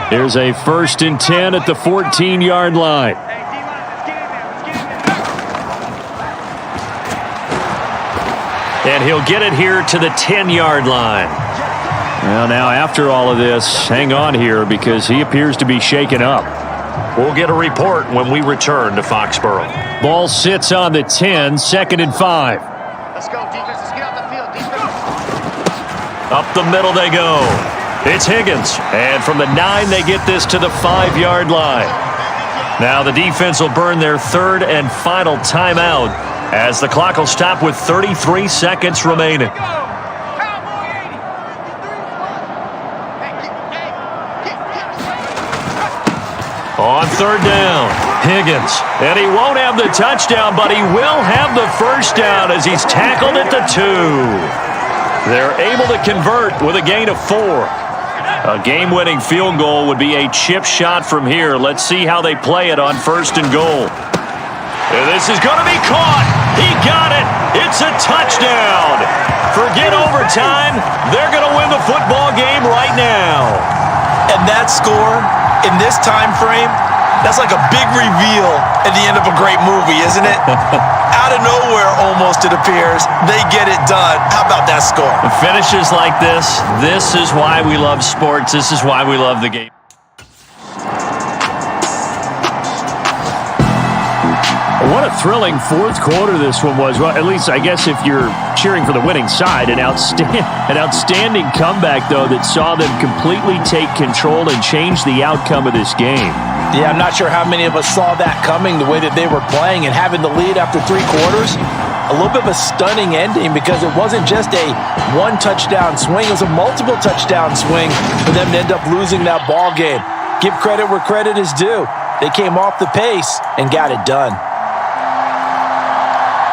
Here's a 1st and 10 at the 14-yard line. And he'll get it here to the 10-yard line. Well, now after all of this, hang on here because he appears to be shaken up. We'll get a report when we return to Foxborough. Ball sits on the 10, 2nd and 5. Let's go, defense. Let's get off the field. Defense. Up the middle they go. It's Higgins. And from the 9, they get this to the 5-yard line. Now the defense will burn their 3rd and final timeout as the clock will stop with 33 seconds remaining. On 3rd down, Higgins. And he won't have the touchdown, but he will have the first down as he's tackled at the 2. They're able to convert with a gain of 4. A game-winning field goal would be a chip shot from here. Let's see how they play it on 1st and goal. And this is going to be caught. He got it. It's a touchdown. Forget overtime. They're going to win the football game right now. And that score in this time frame, that's like a big reveal at the end of a great movie, isn't it? Out of nowhere, almost, it appears, they get it done. How about that score? The finishes like this is why we love sports. This is why we love the game. What a thrilling 4th quarter this one was. Well, at least I guess if you're cheering for the winning side, an outstanding comeback, though, that saw them completely take control and change the outcome of this game. Yeah, I'm not sure how many of us saw that coming, the way that they were playing and having the lead after 3 quarters. A little bit of a stunning ending because it wasn't just a 1-touchdown swing. It was a multiple touchdown swing for them to end up losing that ball game. Give credit where credit is due. They came off the pace and got it done.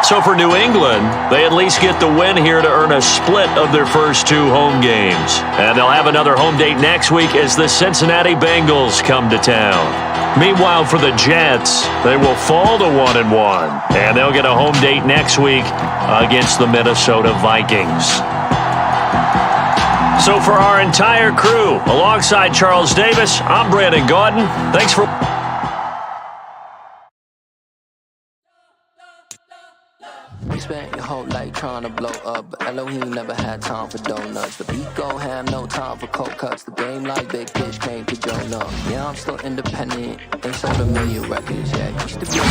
So for New England, they at least get the win here to earn a split of their first 2 home games. And they'll have another home date next week as the Cincinnati Bengals come to town. Meanwhile, for the Jets, they will fall to 1-1. And they'll get a home date next week against the Minnesota Vikings. So for our entire crew, alongside Charles Davis, I'm Brandon Gaudin. Thanks for... Spent your whole life trying to blow up, but Elohim never had time for donuts. The beat go ham, no time for cold cuts. The game like Big Fish came to join up. Yeah, I'm still independent, ain't sold a million records. Yeah, used to be a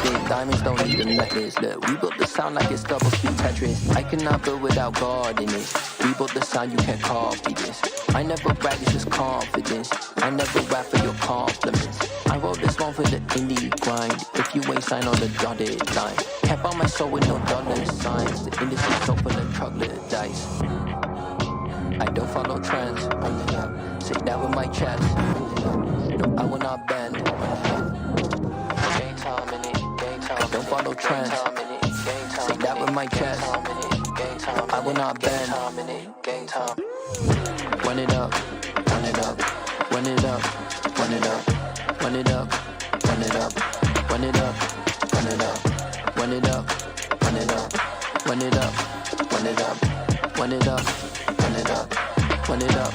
big diamonds don't need a necklace. Look, we built the sound like it's double speed Tetris. I cannot build without God in it. We built the sound, you can't copy this. I never brag, it's just confidence. I never rap for your compliments. I wrote this one for the indie grind. If you ain't signed on the dotted line, can't buy my soul with no dollar signs. The industry's so full of troglodytes. I don't follow trends. Say that with my chest. No, I will not bend. Game time in it. Game time. I don't follow trends. Say that with my chest. I will not bend. Game time. Run it up. Run it up. Run it up. Run it up. Run it up. Run it up. Run it up. Run it up. Run it up. Run it up. Run it up. Run it up. Run it up. Run it up. Run it up.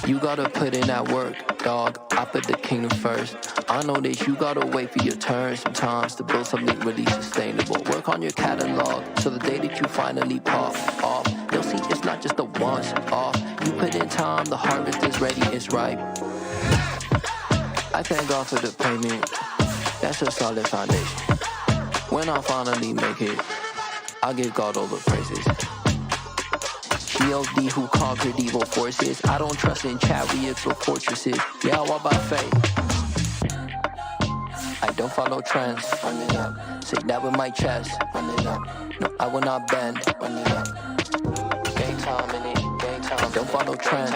You gotta put in that work, dog. I put the kingdom first. I know that you gotta wait for your turn sometimes to build something really sustainable. Work on your catalog so the day that you finally pop off, they'll see it's not just a once off. You put in time, the harvest is ready, it's ripe. I thank God for the payment. That's a solid foundation. When I finally make it, I'll give God all the praises. G.O.D. who conquered evil forces. I don't trust in chariots or fortresses. Yeah, I walk by faith. I don't follow trends. Run it up. Say that with my chest. Run it up. No, I will not bend. Run it up. Game time in it. Game time. Don't follow trends.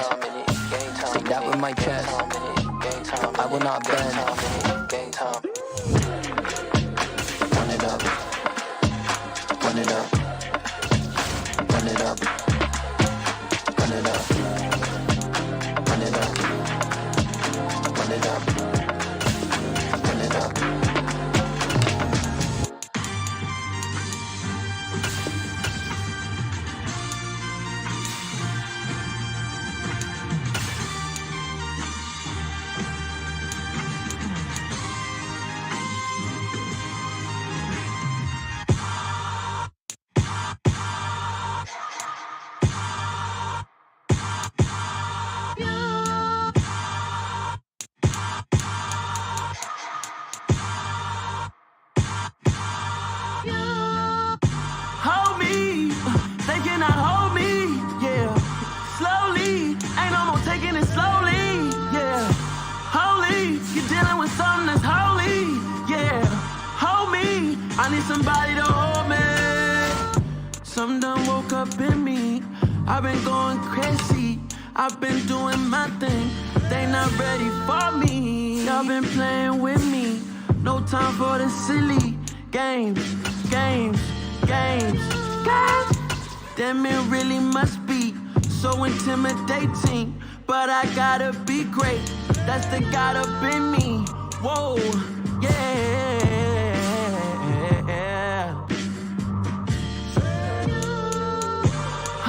Say that with my chest. I will not bend. Game time. Run it up. Run it up. Run it up. Run it up. Run it up. Run it up. Run it up. Somebody to hold me. Some done woke up in me. I've been going crazy. I've been doing my thing. They not ready for me. Y'all been playing with me. No time for the silly games, games, games, games. Damn, it really must be so intimidating. But I gotta be great. That's the God up in me. Whoa, yeah.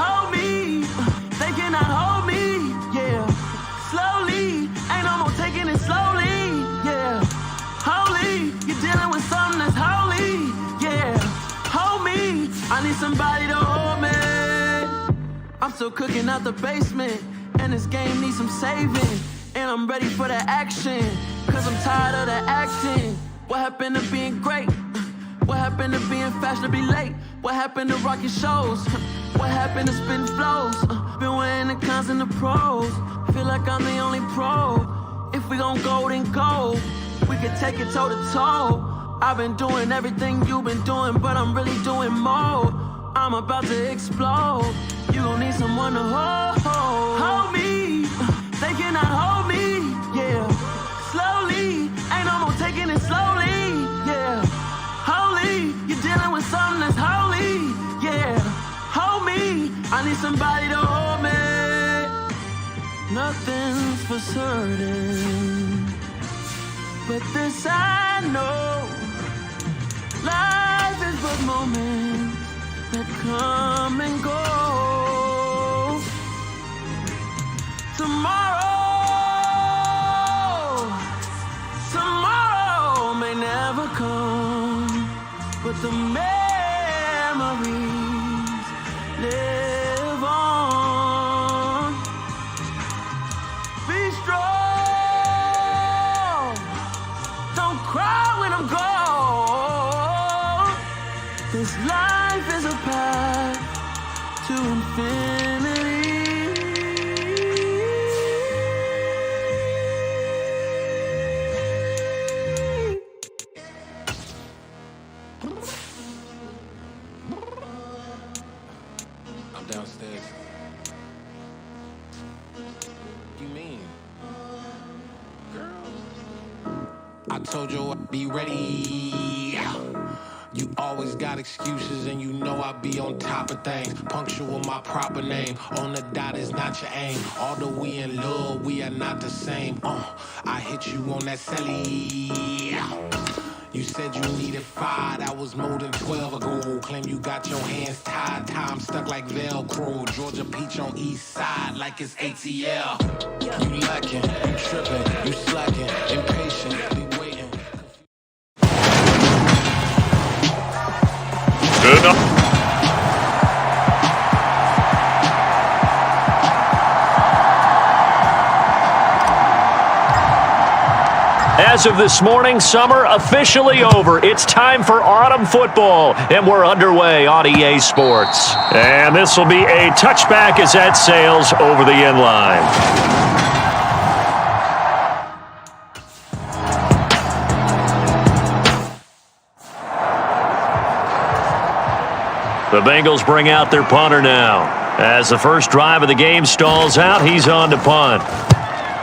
Hold me, yeah. Slowly, ain't no more taking it slowly, yeah. Holy, you're dealing with something that's holy, yeah. Hold me, I need somebody to hold me. I'm still cooking out the basement, and this game needs some saving. And I'm ready for the action, cause I'm tired of the acting. What happened to being great? What happened to being fashionably late? What happened to rocking shows? What happened to spitting flows? Been wearing the cons and the pros. Feel like I'm the only pro. If we gon' go, then go. We can take it toe to toe. I've been doing everything you've been doing, but I'm really doing more. I'm about to explode. You gon' need someone to hold me. They cannot hold me, yeah. Slowly, ain't no more taking it slowly, yeah. Holy, you're dealing with something that's holy, yeah. Hold me, I need somebody to hold me. Nothing's for certain, but this I know. Life is but moments that come and go. Tomorrow may never come, but the memories live on. Be strong, don't cry when I'm gone. This life is a path to infinity. I'm downstairs. you mean? I told you I'd be ready. You always got excuses and you know I be on top of things. Punctual my proper name. On the dot is not your aim. Although we in love, we are not the same. I hit you on that celly. You said you needed 5, that was more than 12 ago. Claim you got your hands tied, time stuck like Velcro. Georgia peach on east side like it's ATL. You lacking, you tripping, you slacking, impatient, be waiting. Good enough. As of this morning, summer officially over. It's time for autumn football, and we're underway on EA Sports. And this will be a touchback as that sails over the end line. The Bengals bring out their punter now. As the first drive of the game stalls out, he's on to punt.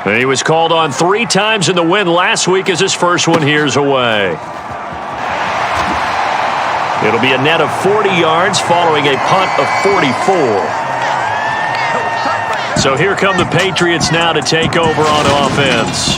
He was called on 3 times in the win last week as his first one here's away. It'll be a net of 40 yards following a punt of 44. So here come the Patriots now to take over on offense.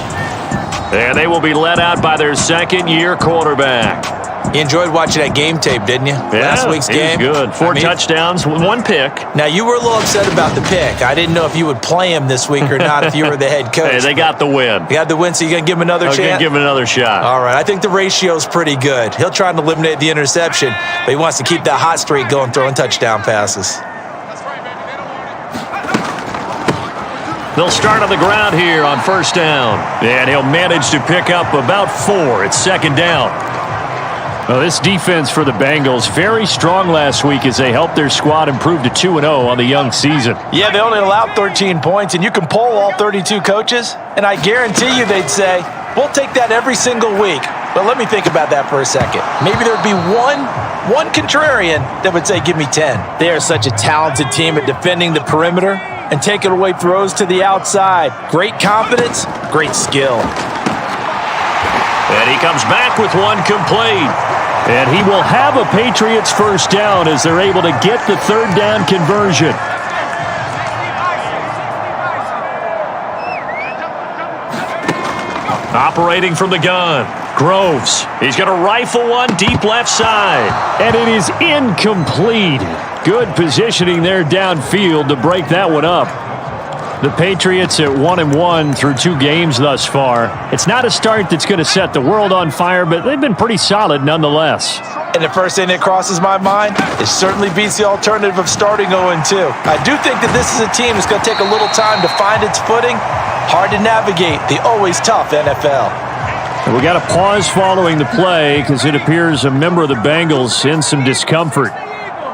And they will be led out by their second-year quarterback. You enjoyed watching that game tape, didn't you? Yeah, Last week's game. Good. 4 touchdowns, 1 pick. Now, you were a little upset about the pick. I didn't know if you would play him this week or not if you were the head coach. Hey, they got the win. You got the win, so you're going to give him another chance? I'm going to give him another shot. All right. I think the ratio's pretty good. He'll try to eliminate the interception, but he wants to keep that hot streak going, throwing touchdown passes. They'll start on the ground here on first down. And he'll manage to pick up about 4. It's second down. Well, this defense for the Bengals, very strong last week as they helped their squad improve to 2-0 on the young season. Yeah, they only allowed 13 points, and you can poll all 32 coaches, and I guarantee you they'd say, we'll take that every single week. But let me think about that for a second. Maybe there'd be one contrarian that would say, give me 10. They are such a talented team at defending the perimeter and taking away throws to the outside. Great confidence, great skill. And he comes back with one complete. And he will have a Patriots first down as they're able to get the third down conversion. Operating from the gun, Groves. He's going to rifle one deep left side. And it is incomplete. Good positioning there downfield to break that one up. The Patriots at 1-1 through 2 games thus far. It's not a start that's going to set the world on fire, but they've been pretty solid nonetheless. And the first thing that crosses my mind, it certainly beats the alternative of starting 0-2. I do think that this is a team that's going to take a little time to find its footing. Hard to navigate the always tough NFL. And we got a pause following the play because it appears a member of the Bengals in some discomfort.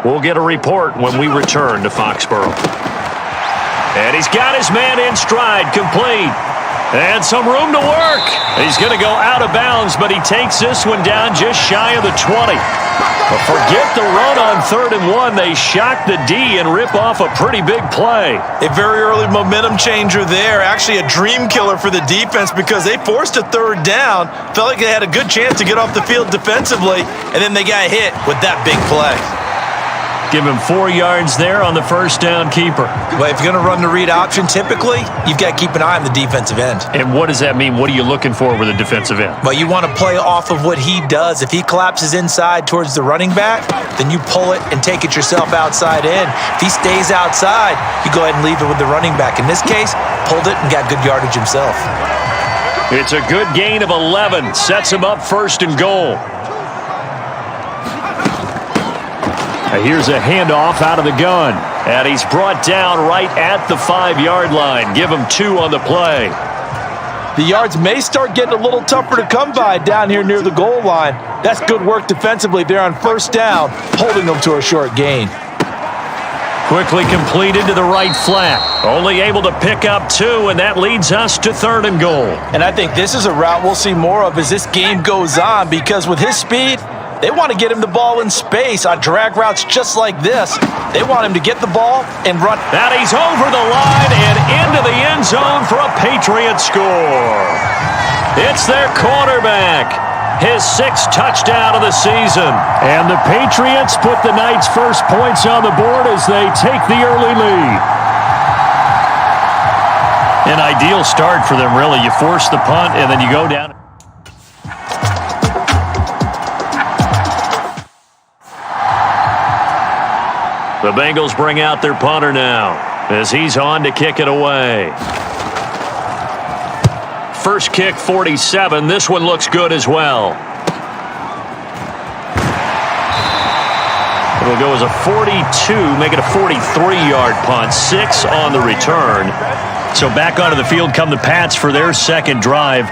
We'll get a report when we return to Foxborough. And he's got his man in stride, complete. And some room to work. He's going to go out of bounds, but he takes this one down just shy of the 20. But forget the run on 3rd and 1. They shock the D and rip off a pretty big play. A very early momentum changer there. Actually a dream killer for the defense because they forced a 3rd down. Felt like they had a good chance to get off the field defensively, and then they got hit with that big play. Give him 4 yards there on the first down keeper. Well, if you're going to run the read option, typically, you've got to keep an eye on the defensive end. And what does that mean? What are you looking for with a defensive end? Well, you want to play off of what he does. If he collapses inside towards the running back, then you pull it and take it yourself outside in. If he stays outside, you go ahead and leave it with the running back. In this case, pulled it and got good yardage himself. It's a good gain of 11. Sets him up 1st and goal. Here's a handoff out of the gun. And he's brought down right at the 5-yard line. Give him 2 on the play. The yards may start getting a little tougher to come by down here near the goal line. That's good work defensively there on 1st down, holding them to a short gain. Quickly completed to the right flat. Only able to pick up 2, and that leads us to 3rd and goal. And I think this is a route we'll see more of as this game goes on because with his speed, They want to get him the ball in space on drag routes just like this. They want him to get the ball and run. And he's over the line and into the end zone for a Patriot score. It's their quarterback. His 6th touchdown of the season. And the Patriots put the night's first points on the board as they take the early lead. An ideal start for them, really. You force the punt, and then you go down. The Bengals bring out their punter now as he's on to kick it away. First kick, 47. This one looks good as well. It'll go as a 42, make it a 43-yard punt. 6 on the return. So back onto the field come the Pats for their second drive.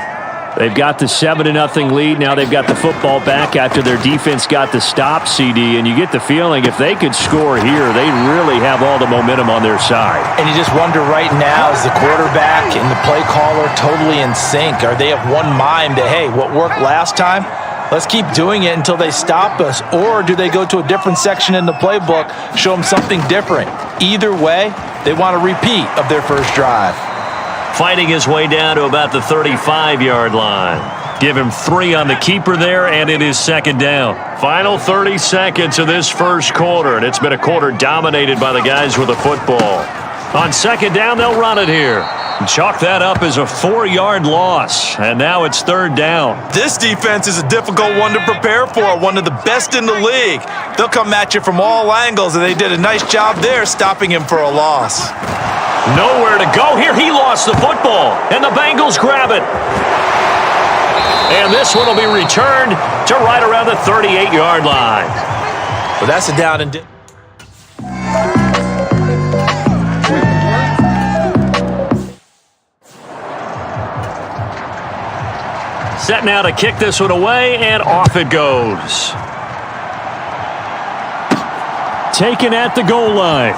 They've got the 7-0 lead. Now they've got the football back after their defense got the stop, CD. And you get the feeling if they could score here, they really have all the momentum on their side. And you just wonder right now, is the quarterback and the play caller totally in sync? Are they of one mind that, hey, what worked last time, let's keep doing it until they stop us? Or do they go to a different section in the playbook, show them something different? Either way, they want a repeat of their first drive. Fighting his way down to about the 35-yard line. Give him 3 on the keeper there, and it is second down. Final 30 seconds of this first quarter, and it's been a quarter dominated by the guys with the football. On second down, they'll run it here. Chalk that up as a 4-yard loss, and now it's third down. This defense is a difficult one to prepare for, one of the best in the league. They'll come at you from all angles, and they did a nice job there stopping him for a loss. Nowhere to go here. He lost the football, and the Bengals grab it. And this one will be returned to right around the 38-yard line. Well, that's a down and Set now to kick this one away, and off it goes. Taken at the goal line.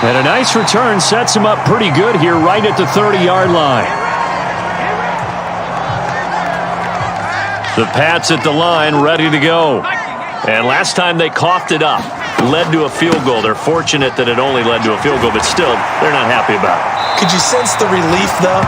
And a nice return sets him up pretty good here right at the 30-yard line. The Pats at the line, ready to go. And last time they coughed it up, led to a field goal. They're fortunate that it only led to a field goal, but still, they're not happy about it. Could you sense the relief, though,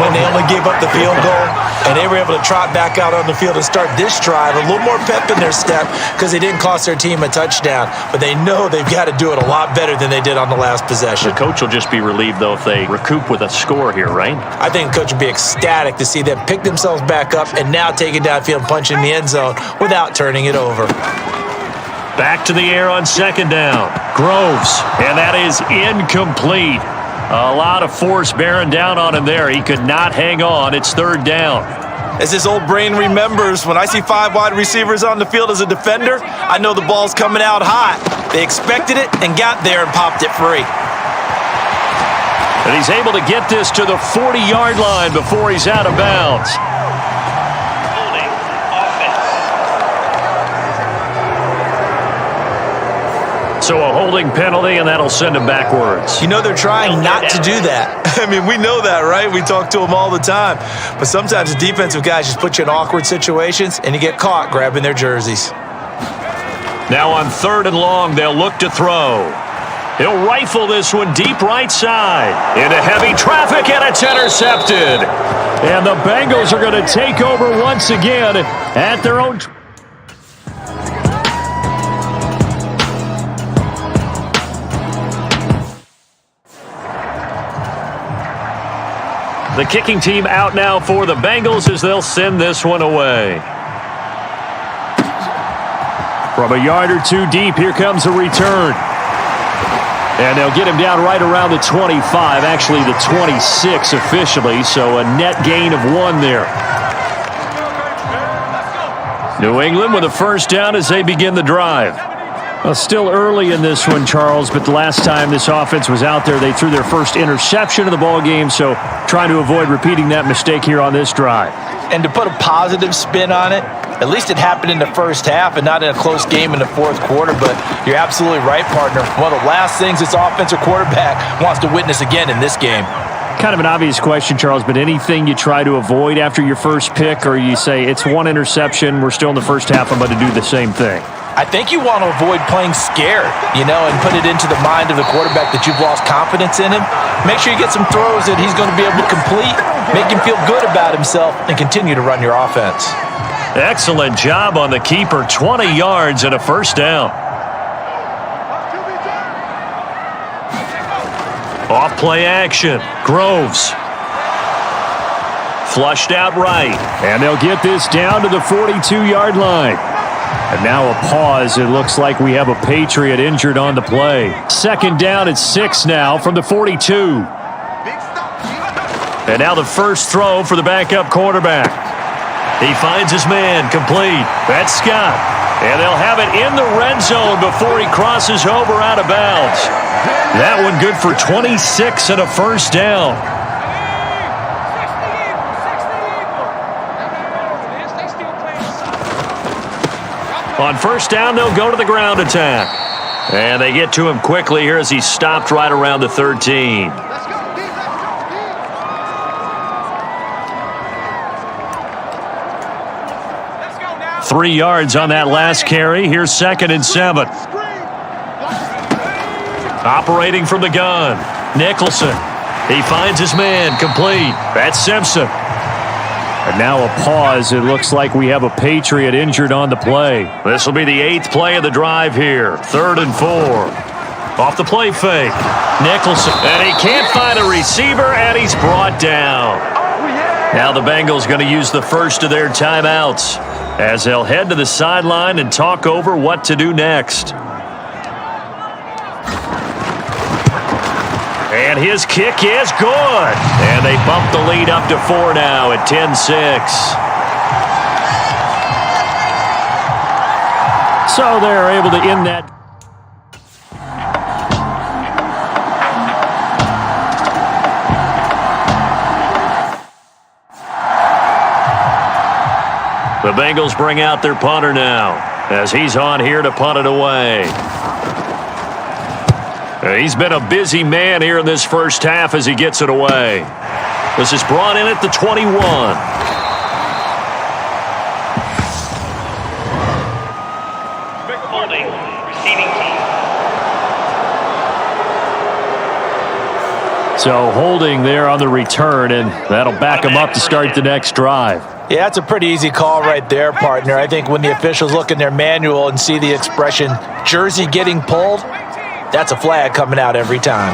when they only gave up the field goal and they were able to trot back out on the field and start this drive? A little more pep in their step because they didn't cost their team a touchdown, but they know they've got to do it a lot better than they did on the last possession. The coach will just be relieved, though, if they recoup with a score here, right? I think the coach would be ecstatic to see them pick themselves back up and now take it downfield and punch in the end zone without turning it over. Back to the air on second down. Groves, and that is incomplete. A lot of force bearing down on him there. He could not hang on. It's third down. As his old brain remembers, when I see 5 wide receivers on the field as a defender, I know the ball's coming out hot. They expected it and got there and popped it free. And he's able to get this to the 40-yard line before he's out of bounds. So a holding penalty, and that'll send him backwards. You know they're trying not to do that. I mean, we know that, right? We talk to them all the time. But sometimes the defensive guys just put you in awkward situations, and you get caught grabbing their jerseys. Now on third and long, they'll look to throw. He'll rifle this one deep right side. Into heavy traffic, and it's intercepted. And the Bengals are going to take over once again at their own... The kicking team out now for the Bengals as they'll send this one away. From a yard or two deep, here comes a return. And they'll get him down right around the 25, actually the 26 officially, so a net gain of 1 there. New England with a first down as they begin the drive. Well, still early in this one, Charles, but the last time this offense was out there, they threw their first interception of the ball game, so trying to avoid repeating that mistake here on this drive. And to put a positive spin on it, at least it happened in the first half and not in a close game in the fourth quarter, but you're absolutely right, partner. One of the last things this offensive quarterback wants to witness again in this game. Kind of an obvious question, Charles, but anything you try to avoid after your first pick, or you say it's one interception, we're still in the first half, I'm going to do the same thing? I think you want to avoid playing scared, and put it into the mind of the quarterback that you've lost confidence in him. Make sure you get some throws that he's going to be able to complete, make him feel good about himself, and continue to run your offense. Excellent job on the keeper. 20 yards and a first down. Off play action. Groves. Flushed out right. And they'll get this down to the 42-yard line. And now a pause. It looks like we have a Patriot injured on the play. Second down at 6 now from the 42. And now the first throw for the backup quarterback. He finds his man, complete. That's Scott. And they'll have it in the red zone before he crosses over out of bounds. That one good for 26 and a first down. On first down, they'll go to the ground attack. And they get to him quickly here as he stopped right around the 13. Let's 3 yards on that last carry. Here's 2nd and 7. Operating from the gun. Nicholson. He finds his man, complete. That's Simpson. And now a pause. It looks like we have a Patriot injured on the play. This will be the 8th play of the drive here. 3rd and 4. Off the play fake. Nicholson. And he can't find a receiver, and he's brought down. Now the Bengals going to use the first of their timeouts as they'll head to the sideline and talk over what to do next. And his kick is good. And they bump the lead up to 4 now at 10-6. So they're able to end that. The Bengals bring out their punter now as he's on here to punt it away. He's been a busy man here in this first half as he gets it away. This is brought in at the 21. Holding, receiving team. So holding there on the return, and that'll back him up to start the next drive. Yeah, that's a pretty easy call right there, partner. I think when the officials look in their manual and see the expression jersey getting pulled, that's a flag coming out every time.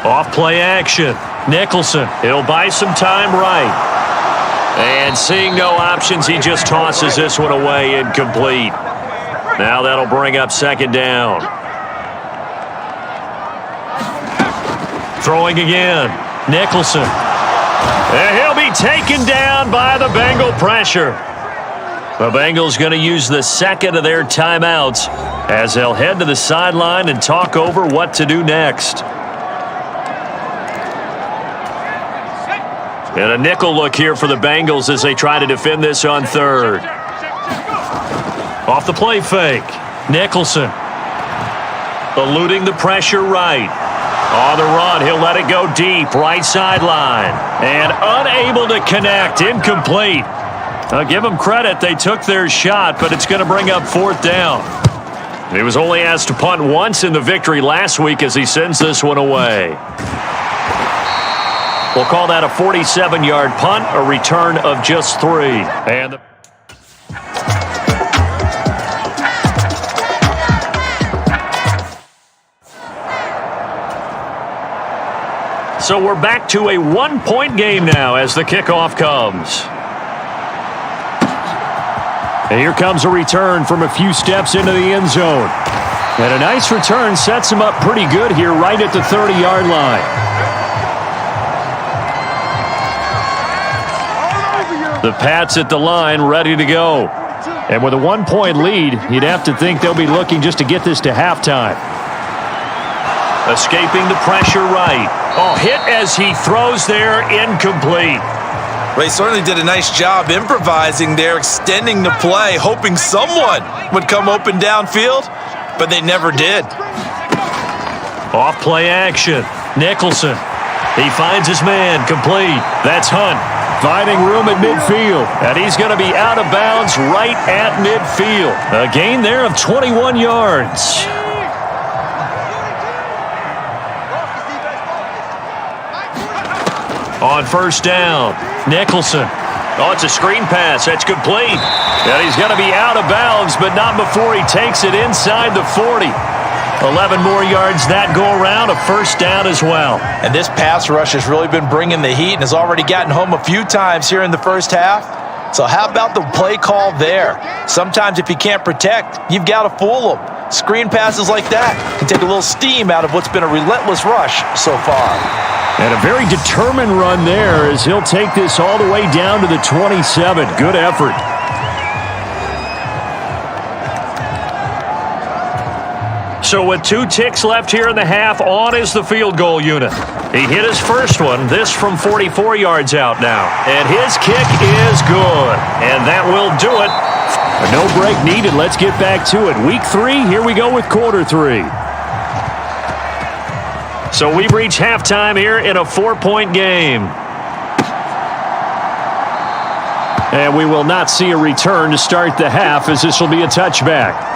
Off play action. Nicholson. He'll buy some time right. And seeing no options, he just tosses this one away, incomplete. Now that'll bring up 2nd down. Throwing again. Nicholson. And he'll be taken down by the Bengal pressure. The Bengals going to use the 2nd of their timeouts as they'll head to the sideline and talk over what to do next. And a nickel look here for the Bengals as they try to defend this on 3rd. Off the play fake. Nicholson. Eluding the pressure right. On the run, he'll let it go deep, right sideline. And unable to connect, incomplete. I'll give them credit, they took their shot, but it's going to bring up 4th down. He was only asked to punt once in the victory last week as he sends this one away. We'll call that a 47-yard punt, a return of just 3. And so we're back to a 1-point game now as the kickoff comes. And here comes a return from a few steps into the end zone. And a nice return sets him up pretty good here right at the 30-yard line. The Pats at the line ready to go. And with a 1-point lead, you'd have to think they'll be looking just to get this to halftime. Escaping the pressure right. Oh, hit as he throws there, incomplete. They certainly did a nice job improvising there, extending the play, hoping someone would come open downfield, but they never did. Off play action. Nicholson. He finds his man, complete. That's Hunt. Finding room at midfield. And he's going to be out of bounds right at midfield. A gain there of 21 yards. On first down, Nicholson. Oh, it's a screen pass. That's complete. And he's going to be out of bounds, but not before he takes it inside the 40. 11 more yards that go around, a first down as well. And this pass rush has really been bringing the heat and has already gotten home a few times here in the first half. So how about the play call there? Sometimes if you can't protect, you've got to fool them. Screen passes like that can take a little steam out of what's been a relentless rush so far. And a very determined run there as he'll take this all the way down to the 27. Good effort. So with 2 ticks left here in the half, on is the field goal unit. He hit his first one, this from 44 yards out now. And his kick is good. And that will do it. No break needed. Let's get back to it. Week 3, here we go with quarter 3. So we've reached halftime here in a 4-point game. And we will not see a return to start the half as this will be a touchback.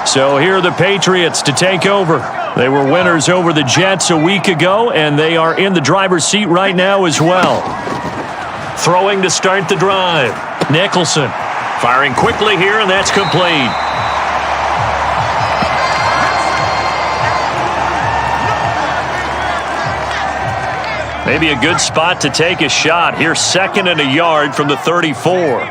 So here are the Patriots to take over. They were winners over the Jets a week ago, and they are in the driver's seat right now as well. Throwing to start the drive. Nicholson firing quickly here, and that's complete. Maybe a good spot to take a shot. Here's 2nd and a yard from the 34.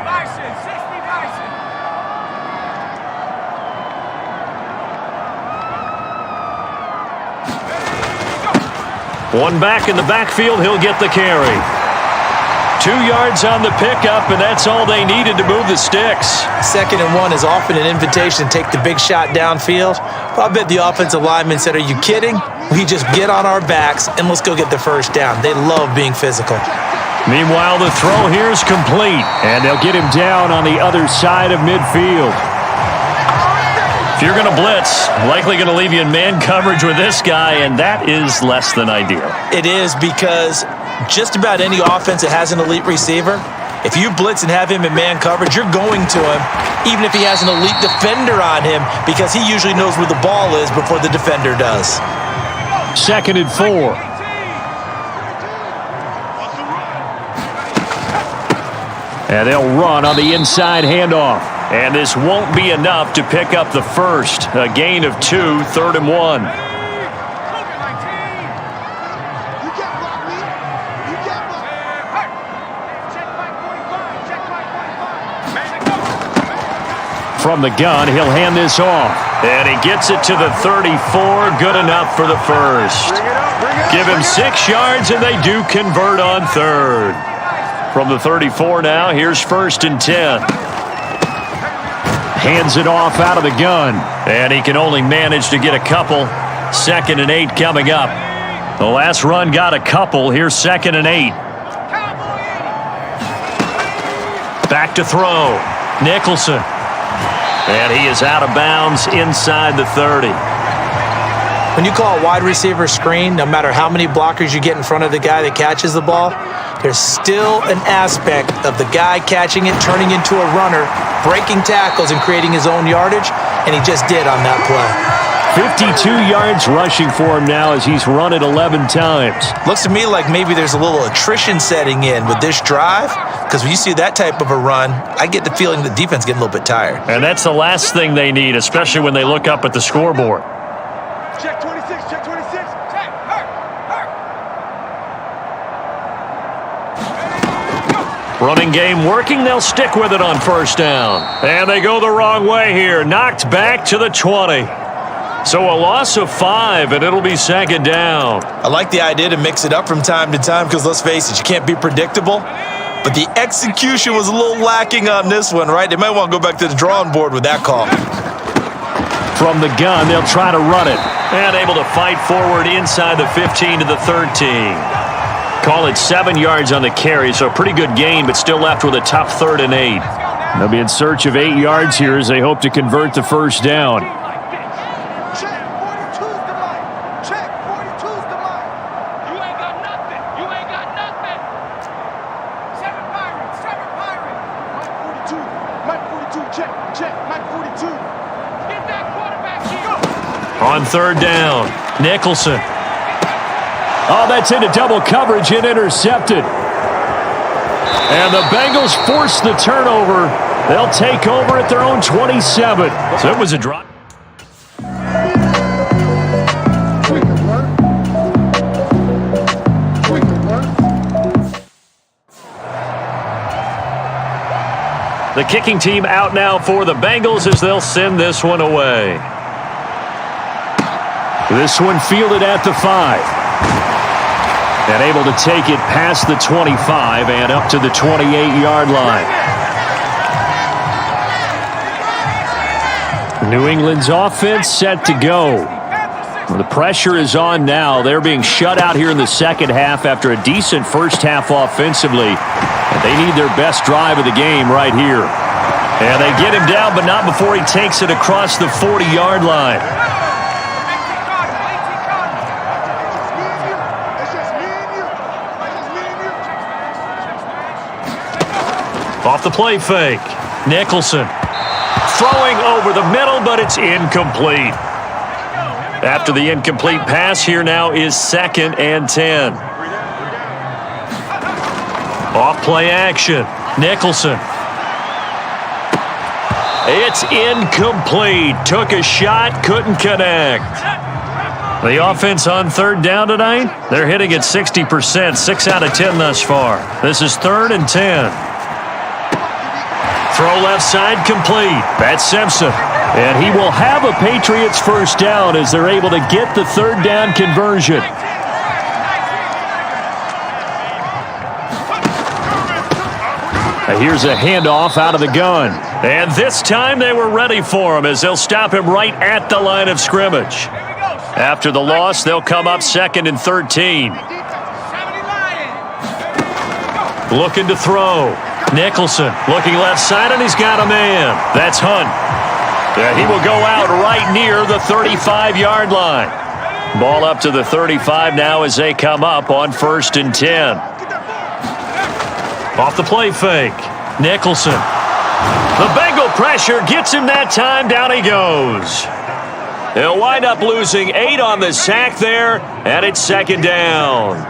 One back in the backfield, he'll get the carry. 2 yards on the pickup, and that's all they needed to move the sticks. 2nd and 1 is often an invitation to take the big shot downfield. But I bet the offensive lineman said, are you kidding? We just get on our backs and let's go get the first down. They love being physical. Meanwhile, the throw here is complete. And they'll get him down on the other side of midfield. If you're going to blitz, likely going to leave you in man coverage with this guy, and that is less than ideal. It is, because just about any offense that has an elite receiver, if you blitz and have him in man coverage, you're going to him, even if he has an elite defender on him, because he usually knows where the ball is before the defender does. 2nd and 4. And they'll run on the inside handoff. And this won't be enough to pick up the first. A gain of 2, 3rd and 1. From the gun, he'll hand this off. And he gets it to the 34. Good enough for the first. Give him 6 yards, and they do convert on 3rd. From the 34 now, here's 1st and 10. Hands it off out of the gun. And he can only manage to get a couple. 2nd and 8 coming up. The last run got a couple. Here's 2nd and 8. Back to throw. Nicholson. And he is out of bounds inside the 30. When you call a wide receiver screen, no matter how many blockers you get in front of the guy that catches the ball, there's still an aspect of the guy catching it, turning into a runner, breaking tackles and creating his own yardage, and he just did on that play. 52 yards rushing for him now as he's run it 11 times. Looks to me like maybe there's a little attrition setting in with this drive, because when you see that type of a run, I get the feeling the defense getting a little bit tired. And that's the last thing they need, especially when they look up at the scoreboard. Check 26, check 26. Check, Running game working. They'll stick with it on 1st down. And they go the wrong way here. Knocked back to the 20. So a loss of 5, and it'll be 2nd down. I like the idea to mix it up from time to time because, let's face it, you can't be predictable. But the execution was a little lacking on this one, right? They might want to go back to the drawing board with that call. From the gun, they'll try to run it. And able to fight forward inside the 15 to the 13. Call it 7 yards on the carry, so a pretty good gain, but still left with a tough 3rd and 8. They'll be in search of 8 yards here as they hope to convert the 1st down. On third down, Nicholson. Oh, that's into double coverage and intercepted. And the Bengals force the turnover. They'll take over at their own 27. So it was a drop. The kicking team out now for the Bengals as they'll send this one away. This one fielded at the 5. And able to take it past the 25 and up to the 28-yard line. New England's offense set to go. Well, the pressure is on now. They're being shut out here in the second half after a decent first half offensively. And they need their best drive of the game right here. And they get him down, but not before he takes it across the 40-yard line. Off the play fake. Nicholson throwing over the middle, but it's incomplete. After the incomplete pass, here now is 2nd and 10. Off play action. Nicholson. It's incomplete. Took a shot, couldn't connect. The offense on third down tonight, they're hitting at 60%, 6 out of 10 thus far. This is 3rd and 10. Throw left side complete. That's Simpson. And he will have a Patriots first down as they're able to get the third down conversion. Here's a handoff out of the gun. And this time they were ready for him as they'll stop him right at the line of scrimmage. After the loss, they'll come up 2nd and 13. Looking to throw. Nicholson looking left side, and he's got a man. That's Hunt. And he will go out right near the 35-yard line. Ball up to the 35 now as they come up on 1st and 10. Off the play fake. Nicholson. The Bengal pressure gets him that time. Down he goes. He'll wind up losing 8 on the sack there, and it's 2nd down.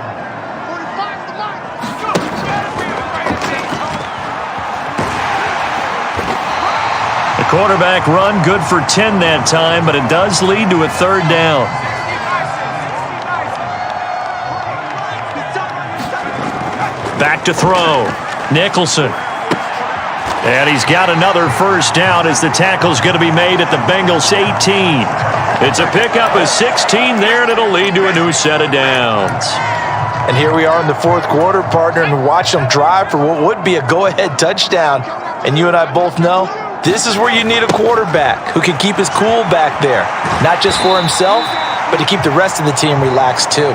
Quarterback run good for 10 that time, but it does lead to a 3rd down. Back to throw. Nicholson. And he's got another first down as the tackle's going to be made at the Bengals 18. It's a pickup of 16 there, and it'll lead to a new set of downs. And here we are in the 4th quarter, partner, and watch them drive for what would be a go-ahead touchdown. And you and I both know this is where you need a quarterback who can keep his cool back there. Not just for himself, but to keep the rest of the team relaxed too.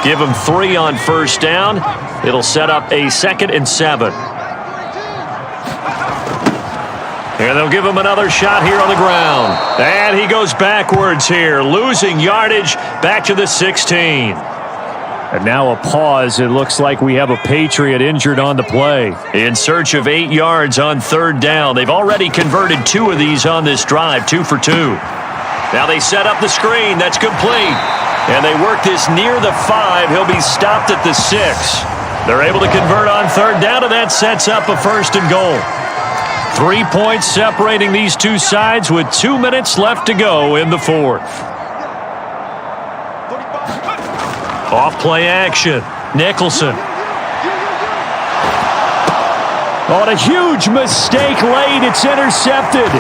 Give him 3 on first down. It'll set up a 2nd and 7. And they'll give him another shot here on the ground. And he goes backwards here, losing yardage back to the 16. And now a pause. It looks like we have a Patriot injured on the play. In search of 8 yards on third down. They've already converted 2 of these on this drive, 2 for 2. Now they set up the screen. That's complete. And they work this near the 5. He'll be stopped at the 6. They're able to convert on third down, and that sets up a 1st and goal. 3 points separating these two sides with 2 minutes left to go in the 4th. Off play action. Nicholson. On a huge mistake late, it's intercepted.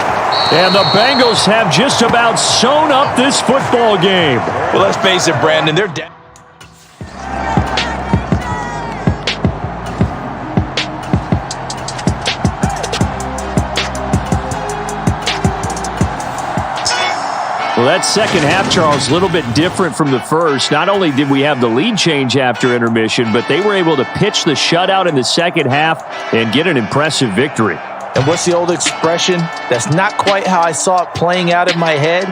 And the Bengals have just about sewn up this football game. Well, let's face it, Brandon, they're down. Well, that second half, Charles, a little bit different from the first. Not only did we have the lead change after intermission, but they were able to pitch the shutout in the second half and get an impressive victory. And what's the old expression? That's not quite how I saw it playing out in my head.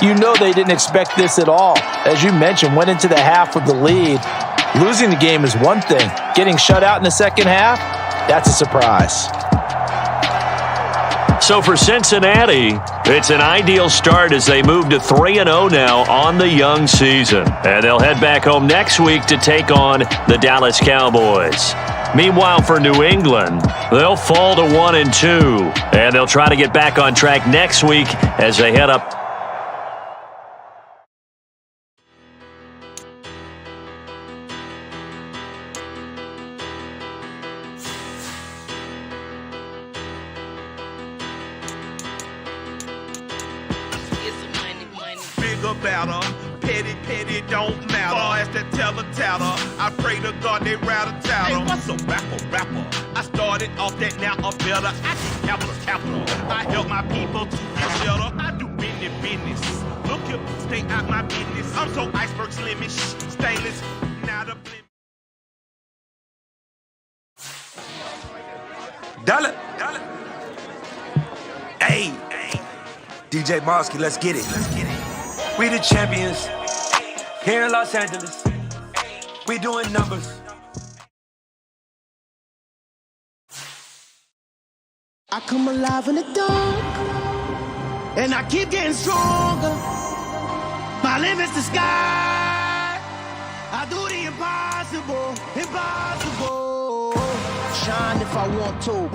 You know they didn't expect this at all. As you mentioned, went into the half with the lead. Losing the game is one thing. Getting shut out in the second half, that's a surprise. So for Cincinnati, It's an ideal start as they move to 3-0 now on the young season. And they'll head back home next week to take on the Dallas Cowboys. Meanwhile, for New England, they'll fall to 1-2. And they'll try to get back on track next week as they head up. Better, petty don't matter. Far as that tatter, I pray to God they rattle tattle. Hey, what's a rapper? I started off that, now I'm better. I get capital. I help my people to be better. I do business. Look here, stay out my business. I'm so iceberg slimish, stainless, not a blemish. Dollar. Hey, DJ Mosky, let's get it. We the champions here in Los Angeles. We doing numbers. I come alive in the dark, and I keep getting stronger. My limit's the sky. I do the impossible. Shine if I want to.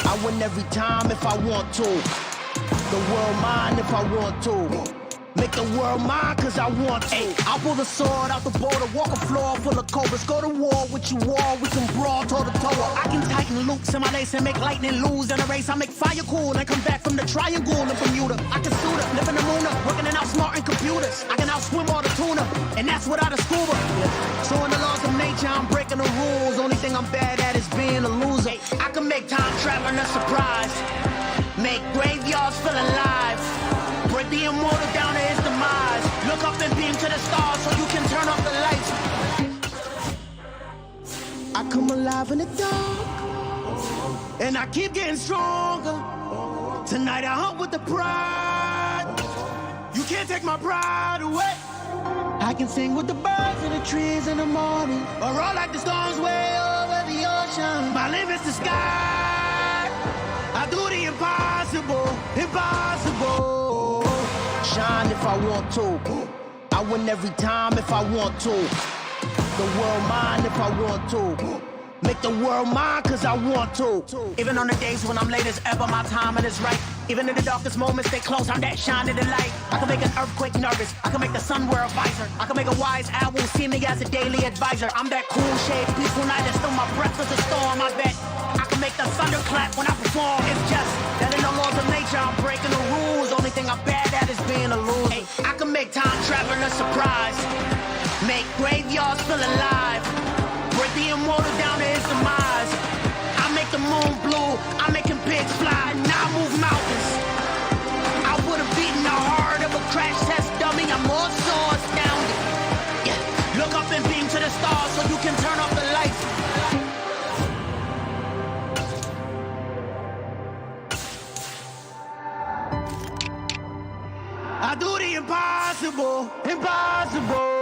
I win every time if I want to. The world mine if I want to. Make the world mine cause I want to. I pull the sword out the border, walk a floor full of cobras. Go to war with you all, we can brawl toe to toe. I can tighten loops in my lace and make lightning lose in a race. I make fire cool and come back from the triangle in Bermuda. I can suit up, live in the moon up, working and outsmarting computers. I can outswim all the tuna, and that's without a scuba. So in the laws of nature, I'm breaking the rules. Only thing I'm bad at is being a loser. I can make time traveling a surprise, make graveyards feel alive. Break the immortal down to his demise. Look up and beam to the stars so you can turn off the lights. I come alive in the dark, and I keep getting stronger. Tonight I hunt with the pride. You can't take my pride away. I can sing with the birds and the trees in the morning, or roll like the storms way over the ocean. My limit's the sky. I do the impossible. Shine if I want to. I win every time if I want to. The world mine if I want to. Make the world mine cause I want to. Even on the days when I'm late as ever, my timing is right. Even in the darkest moments, they close, I'm that shining the light. I can make an earthquake nervous, I can make the sun wear a visor. I can make a wise owl see me as a daily advisor. I'm that cool shade, peaceful night, and still my breath is a storm. I bet I can make the thunder clap when I perform. It's just that in the laws of nature, I'm breaking the rules. Only thing I'm bad at is being a loser. I can make time traveling a surprise, make graveyards feel alive. Break the immortal down to his demise. I make the moon blue, I'm making pigs fly, and I move mountains. I would've beaten the heart of a crash test dummy. I'm more so astounded. Yeah. Look up and beam to the stars so you can turn off the lights. I do the impossible. Impossible.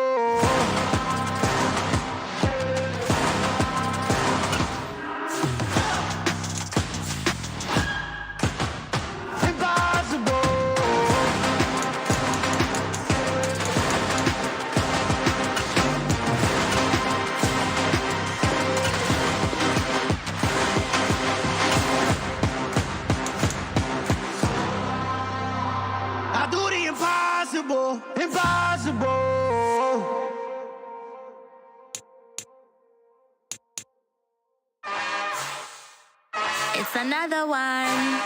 It's another one.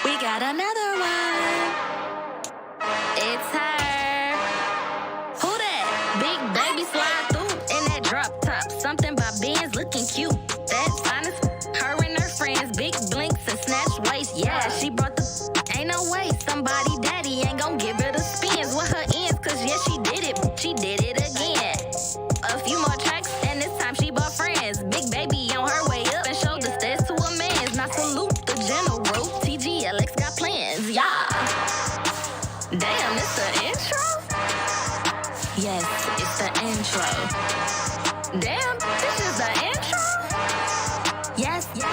We got another one. It's her. Who that? Big baby slide through in that drop top. Something by Benz looking cute. That's honest. Her and her friends, big blinks and snatch waist. Yeah, she brought the. Ain't no way somebody daddy ain't gon' give her the spins with her ends. Cause yeah, she did it. She did it again. A few more tracks and this time she bought friends. Big baby on her way up and showed the stairs to a man's. Now salute the general. TGLX got plans, yeah. Damn, it's the intro? Yes, it's the intro. Damn, this is the intro? Yes, it's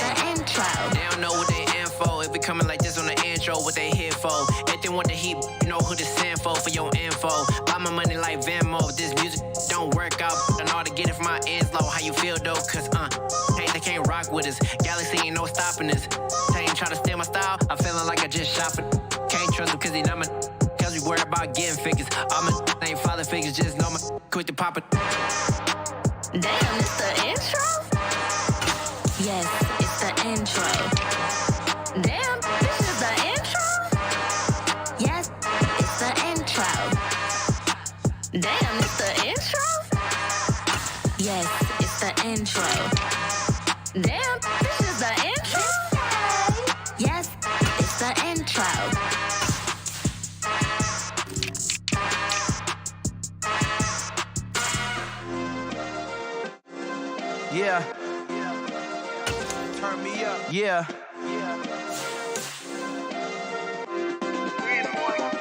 the intro. They don't know what they in for. If we coming like this on the intro, what they here for. If they want the heat, you know who to send for your info. Buy my money like Venmo. If this music don't work out, I know how to get it from my ends low. How you feel though? Cause hey, they can't rock with us. Galaxy ain't no stopping us. They ain't try to steal my style. I'm feeling like I just shot for. Can't trust them cause they not my. Cause we worried about getting figures. All my ain't father figures, just know my quick to pop it. Damn, it's the intro? Yes, it's the intro. Damn, this is the intro? Yes, it's the intro. Damn, it's the intro? Yes, it's the intro. Damn, this is the intro? Yes, it's the intro. Yeah. Turn me up. Yeah.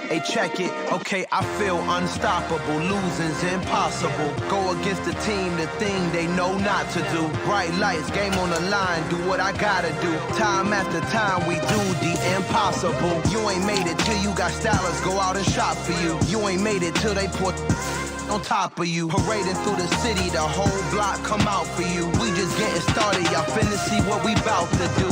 Hey, check it. Okay, I feel unstoppable. Losing's impossible. Go against the team, the thing they know not to do. Bright lights, game on the line. Do what I gotta do. Time after time, we do the impossible. You ain't made it till you got stylists go out and shop for you. You ain't made it till they put on top of you. Parading through the city, the whole block come out for you. We just getting started, y'all finna see what we bout to do.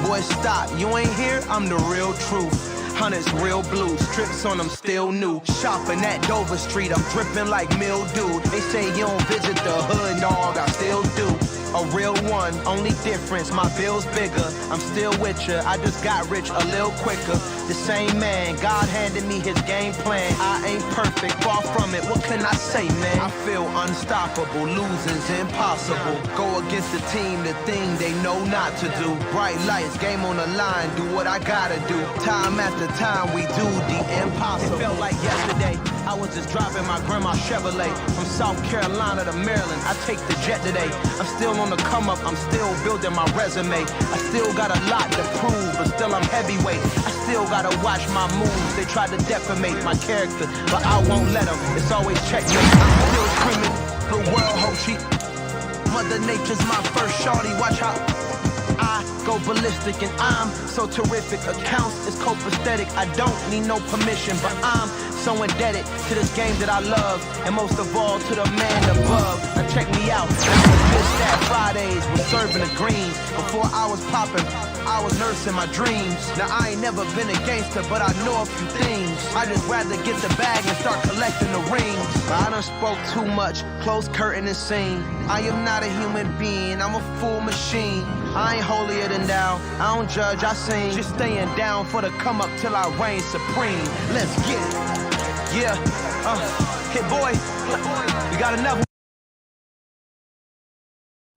Boy, stop, you ain't here, I'm the real truth. Hunters, real blue, strips on them still new. Shopping at Dover Street, I'm dripping like mildew. They say you don't visit the hood, dog, I still do. A real one, only difference, my bill's bigger. I'm still with ya, I just got rich a little quicker. The same man, God handed me his game plan. I ain't perfect, far from it, what can I say, man? I feel unstoppable, losing's impossible. Go against the team, the thing they know not to do. Bright lights, game on the line, do what I gotta do. Time after time, we do the impossible. It felt like yesterday, I was just driving my grandma's Chevrolet. From South Carolina to Maryland, I take the jet today. I'm still on the come up, I'm still building my resume. I still got a lot to prove, but still I'm heavyweight. I still gotta watch my moves, they try to defamate my character, but I won't let them, it's always checkmate. I'm still screaming, the world hope she. Mother Nature's my first shorty, watch how I go ballistic and I'm so terrific. Accounts is copacetic, I don't need no permission, but I'm so indebted to this game that I love, and most of all to the man above. Now check me out, just that Fridays was serving the greens. Before I was popping, I was nursing my dreams. Now I ain't never been a gangster, but I know a few things. I just rather get the bag and start collecting the rings. I done spoke too much, close curtain and scene. I am not a human being, I'm a full machine. I ain't holier than thou, I don't judge, I sing. Just staying down for the come up till I reign supreme. Let's get it. Yeah, hit boy, we got another